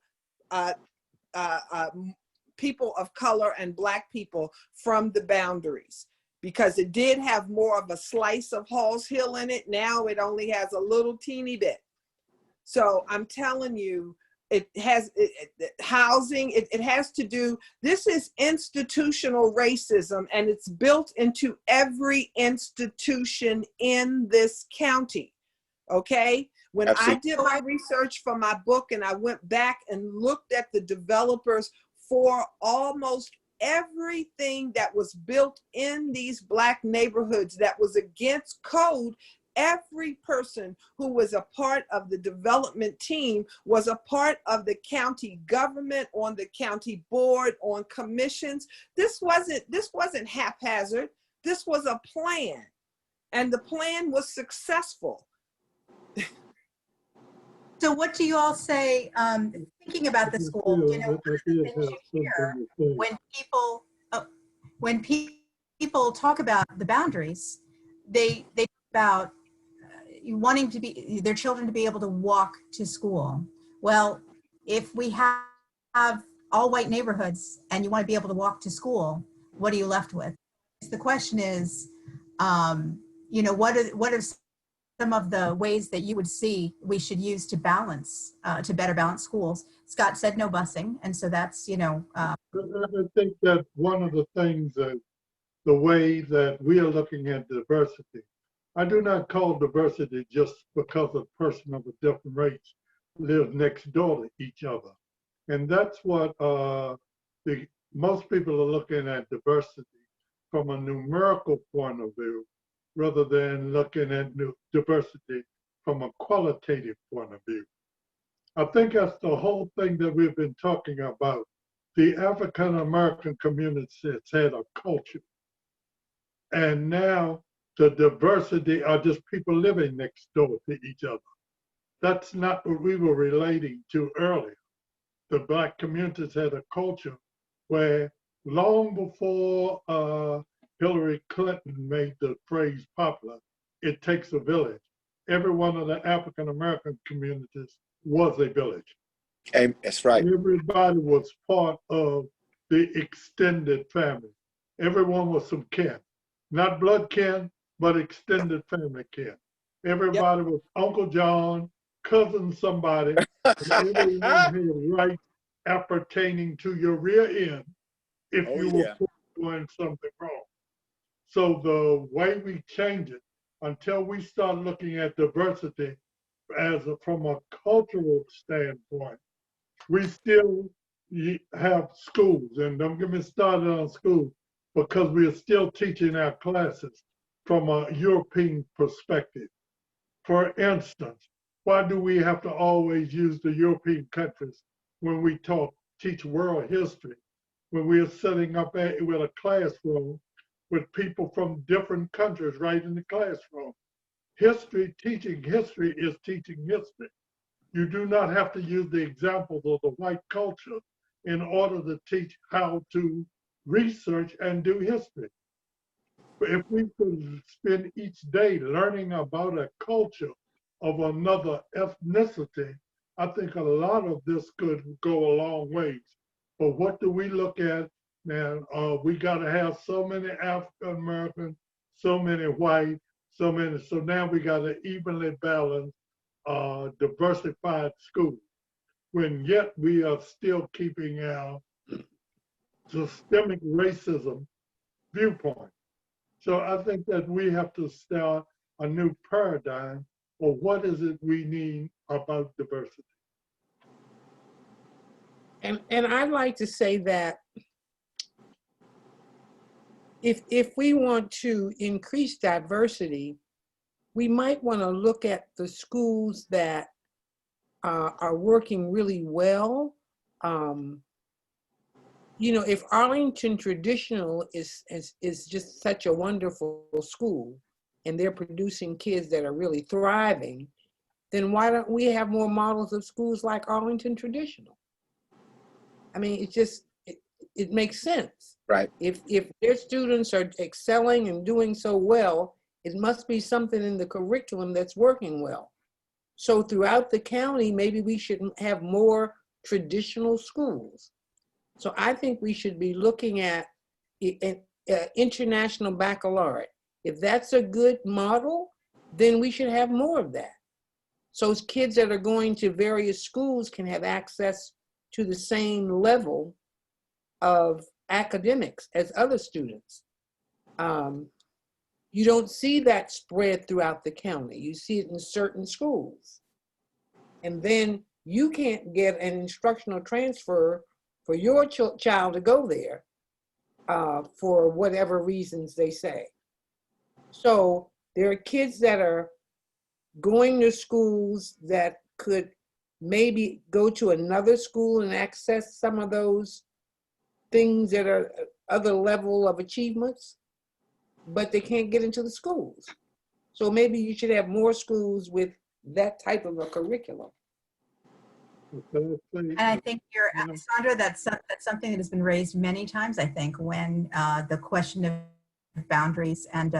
people of color and Black people from the boundaries, because it did have more of a slice of Halls Hill in it. Now it only has a little teeny bit. So I'm telling you, it has housing. It has to do. This is institutional racism, and it's built into every institution in this county. Okay. When Absolutely. I did my research for my book and I went back and looked at the developers for almost everything that was built in these Black neighborhoods that was against code, every person who was a part of the development team was a part of the county government, on the county board, on commissions. This wasn't haphazard. This was a plan, and the plan was successful. So what do you all say, thinking about the school, you know, one of the things you hear when people talk about the boundaries, they talk about wanting their children to be able to walk to school. Well, if we have all white neighborhoods and you want to be able to walk to school, what are you left with? The question is, you know, what are some of the ways that you would see we should use to balance, to better balance schools? Scott said no busing, and so that's, you know. I think that one of the things that the way that we are looking at diversity, I do not call diversity just because a person of a different race lives next door to each other. And that's what most people are looking at diversity from a numerical point of view, rather than looking at diversity from a qualitative point of view. I think that's the whole thing that we've been talking about. The African American community has had a culture. And now the diversity are just people living next door to each other. That's not what we were relating to earlier. The Black communities had a culture where long before Hillary Clinton made the phrase popular, it takes a village. Every one of the African American communities was a village. And that's right. Everybody was part of the extended family. Everyone was some kin, not blood kin, but extended family kin. Everybody was Uncle John, cousin somebody, and everyone had rights appertaining to your rear end if you were doing something wrong. So the way we change it, until we start looking at diversity from a cultural standpoint, we still have schools, and don't get me started on schools, because we are still teaching our classes from a European perspective. For instance, why do we have to always use the European countries when we teach world history, when we are setting up with a classroom with people from different countries right in the classroom? Teaching history is teaching history. You do not have to use the examples of the white culture in order to teach how to research and do history. But if we could spend each day learning about a culture of another ethnicity, I think a lot of this could go a long ways. But what do we look at now? We got to have so many African Americans, so many white, so now we got to evenly balance diversified schools, when yet we are still keeping our systemic racism viewpoint. So I think that we have to start a new paradigm of what is it we need about diversity. And I'd like to say that if we want to increase diversity, we might want to look at the schools that are working really well. You know, if Arlington Traditional is just such a wonderful school and they're producing kids that are really thriving, then why don't we have more models of schools like Arlington Traditional? I mean, it makes sense. Right. If their students are excelling and doing so well, it must be something in the curriculum that's working well. So throughout the county, maybe we should have more traditional schools. So I think we should be looking at international baccalaureate. If that's a good model, then we should have more of that. So kids that are going to various schools can have access to the same level of academics as other students. You don't see that spread throughout the county. You see it in certain schools. And then you can't get an instructional transfer for your child to go there for whatever reasons they say. So there are kids that are going to schools that could maybe go to another school and access some of those things that are other level of achievements, but they can't get into the schools. So maybe you should have more schools with that type of a curriculum. And I think you're, Sandra, that's something that has been raised many times, I think, when the question of boundaries and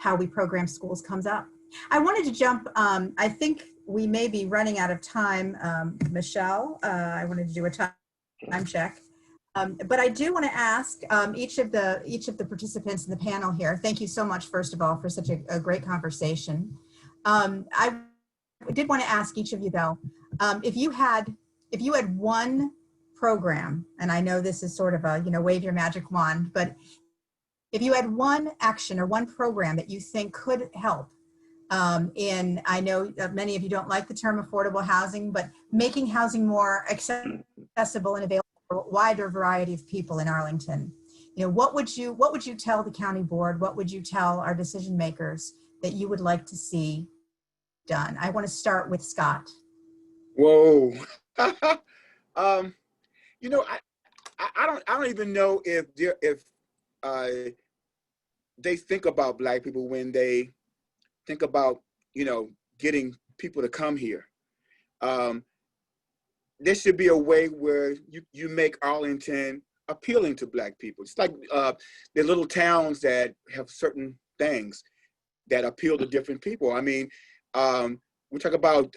how we program schools comes up. I wanted to jump, I think we may be running out of time, Michelle. I wanted to do a time check. But I do want to ask each of the participants in the panel here, thank you so much, first of all, for such a great conversation. I did want to ask each of you, though, if you had one program, and I know this is sort of a, wave your magic wand, but if you had one action or one program that you think could help I know many of you don't like the term affordable housing, but making housing more accessible and available for a wider variety of people in Arlington, what would you tell the county board? What would you tell our decision makers that you would like to see done? I want to start with Scott. Whoa. I don't even know if they think about Black people when they think about, getting people to come here. There should be a way where you make Arlington appealing to Black people. It's like the little towns that have certain things that appeal to different people. I mean, we talk about,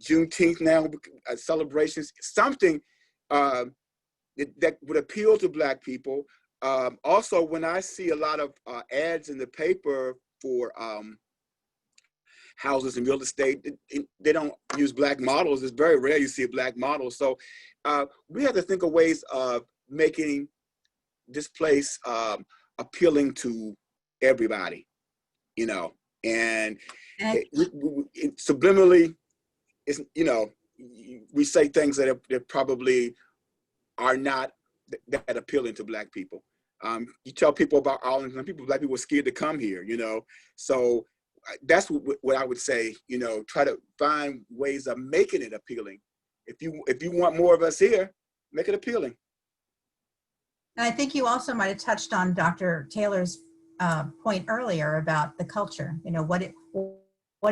Juneteenth now, celebrations, something that would appeal to Black people. Also, when I see a lot of ads in the paper for houses and real estate, they don't use Black models. It's very rare you see a Black model. So we have to think of ways of making this place appealing to everybody, and subliminally, it's, we say things that probably are not that appealing to Black people. You tell people about Arlington, Black people are scared to come here, So that's what I would say, try to find ways of making it appealing. If you want more of us here, make it appealing. And I think you also might have touched on Dr. Taylor's point earlier about the culture. What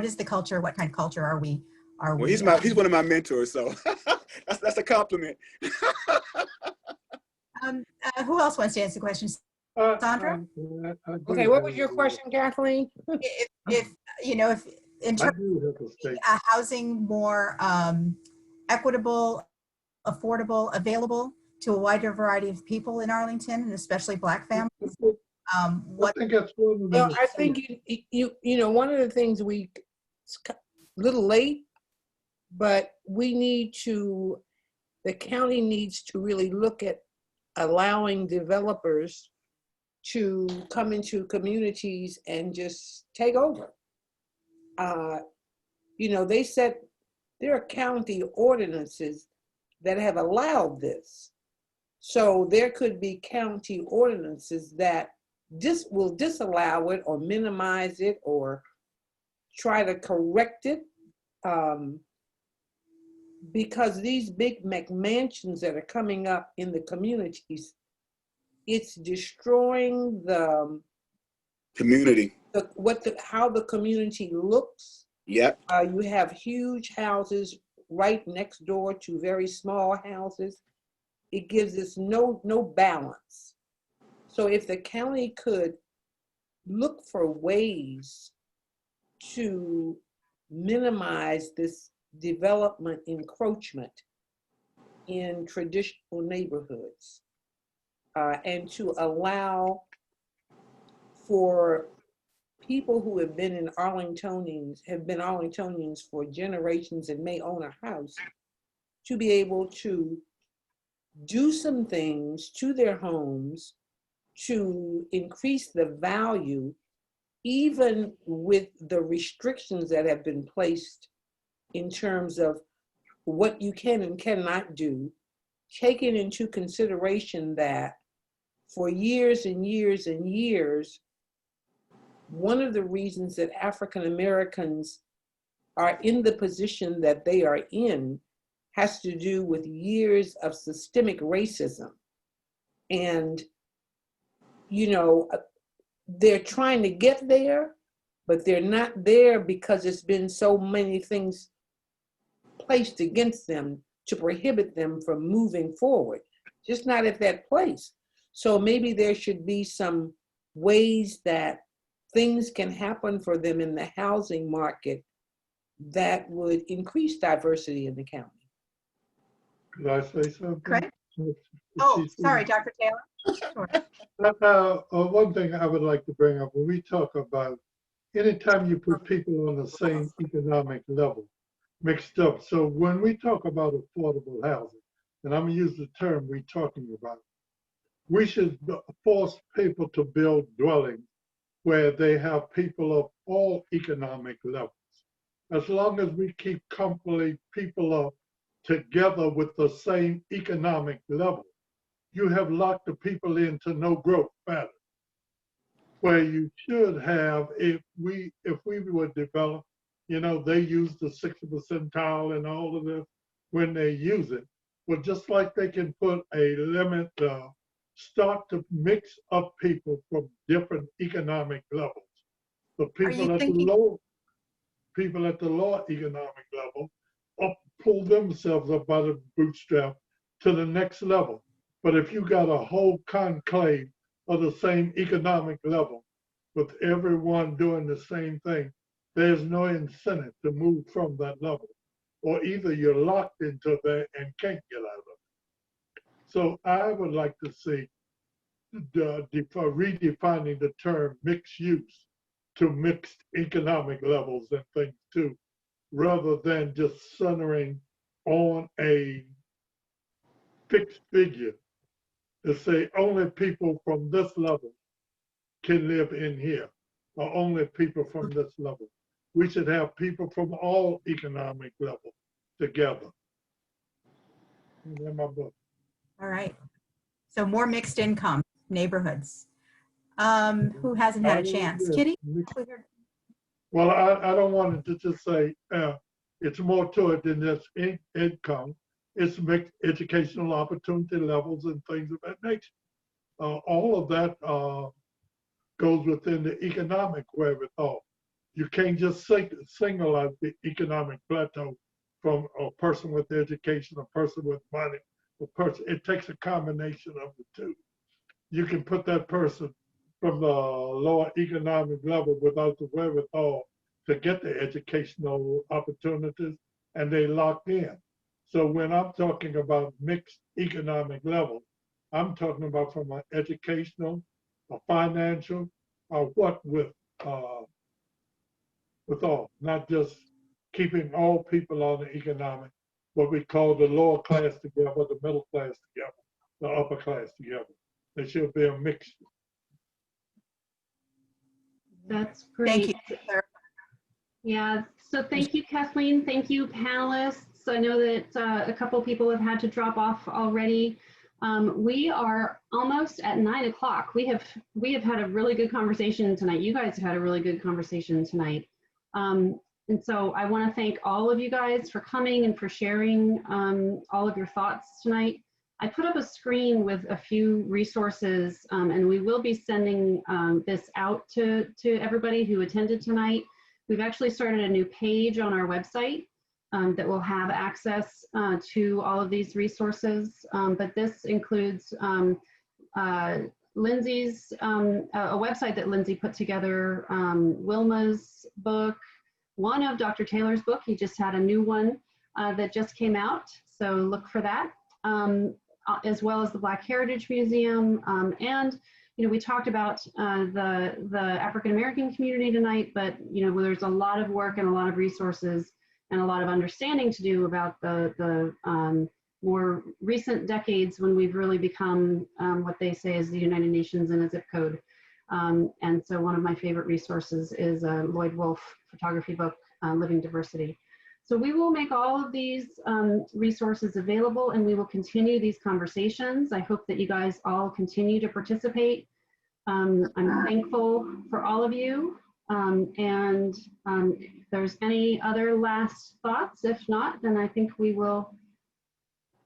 is the culture? What kind of culture are we? Well, he's one of my mentors, so that's a compliment. Who else wants to answer the question? Sandra? Okay, what was your question, Kathleen? If in terms of housing more equitable, affordable, available to a wider variety of people in Arlington, and especially Black families. I think one of the things it's a little late, but the county needs to really look at allowing developers to come into communities and just take over. They said there are county ordinances that have allowed this. So there could be county ordinances that will disallow it or minimize it or try to correct it. Because these big McMansions that are coming up in the communities, it's destroying the community. How the community looks. Yep. You have huge houses right next door to very small houses. It gives us no balance. So if the county could look for ways to minimize this development encroachment in traditional neighborhoods, and to allow for people who have been Arlingtonians for generations and may own a house to be able to do some things to their homes to increase the value, even with the restrictions that have been placed in terms of what you can and cannot do, taking into consideration that for years and years and years, one of the reasons that African Americans are in the position that they are in has to do with years of systemic racism. And, you know, they're trying to get there, but they're not there because it's been so many things placed against them to prohibit them from moving forward, just not at that place. So maybe there should be some ways that things can happen for them in the housing market that would increase diversity in the county. Could I say something? Great. Oh, sorry, Dr. Taylor. Sure. One thing I would like to bring up, when we talk about anytime you put people on the same economic level, mixed up. So when we talk about affordable housing, and I'm gonna use the term we're talking about, we should force people to build dwellings where they have people of all economic levels. As long as we keep comfortably people up together with the same economic level, you have locked the people into no growth pattern. Where you should have, if we would develop, you know, they use the 60th percentile and all of this when they use it. Well, just like they can put a limit, start to mix up people from different economic levels. The people at the lower economic level pull themselves up by the bootstrap to the next level. But if you got a whole conclave of the same economic level with everyone doing the same thing, there's no incentive to move from that level. Or either you're locked into that and can't get out of it. So I would like to see redefining the term mixed use to mixed economic levels and things too, rather than just centering on a fixed figure to say only people from this level can live in here, or only people from this level. We should have people from all economic levels together. In my book. All right. So more mixed income neighborhoods. Who hasn't had a chance? Kitty? Well, I don't want it to just say it's more to it than just income. It's mixed educational opportunity levels and things of that nature. All of that goes within the economic wherewithal. You can't just single out the economic plateau from a person with education, a person with money, a person. It takes a combination of the two. You can put that person from the lower economic level without the wherewithal to get the educational opportunities, and they locked in. So when I'm talking about mixed economic levels, I'm talking about from an educational, a financial, or what with all, not just keeping all people on the economic, what we call the lower class together, the middle class together, the upper class together. There should be a mixture. That's great. Thank you. Yeah, so thank you, Kathleen. Thank you, panelists. I know that a couple people have had to drop off already. We are almost at 9 o'clock. We have had a really good conversation tonight. You guys have had a really good conversation tonight. And so I want to thank all of you guys for coming and for sharing all of your thoughts tonight. I put up a screen with a few resources, and we will be sending this out to everybody who attended tonight. We've actually started a new page on our website that will have access to all of these resources, but this includes Lindsey's, a website that Lindsey put together, Wilma's book, one of Dr. Taylor's book. He just had a new one that just came out, so look for that, as well as the Black Heritage Museum. And you know, we talked about the African American community tonight, but you know, there's a lot of work and a lot of resources and a lot of understanding to do about the more recent decades when we've really become what they say is the United Nations in a zip code. And so one of my favorite resources is a Lloyd Wolf photography book, Living Diversity. So we will make all of these resources available, and we will continue these conversations. I hope that you guys all continue to participate. I'm thankful for all of you. If there's any other last thoughts, if not, then I think we will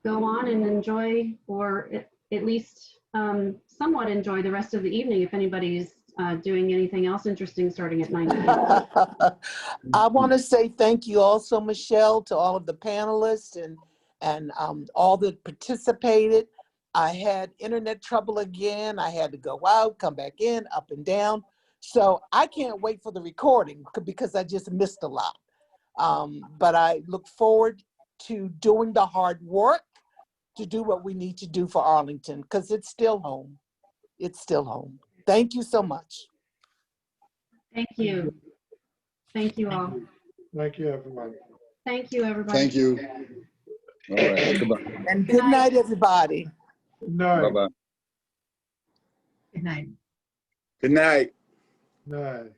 go on and enjoy, or at least somewhat enjoy the rest of the evening if anybody's doing anything else interesting starting at 9 p.m. I want to say thank you also, Michelle, to all of the panelists and all that participated. I had internet trouble again. I had to go out, come back in, up and down. So I can't wait for the recording because I just missed a lot. But I look forward to doing the hard work to do what we need to do for Arlington, because it's still home. It's still home. Thank you so much. Thank you. Thank you all. Thank you, everyone. Thank you, everybody. Thank you. All right. Goodbye. And good night, everybody. Good night. Bye-bye. Good night. Good night. Night.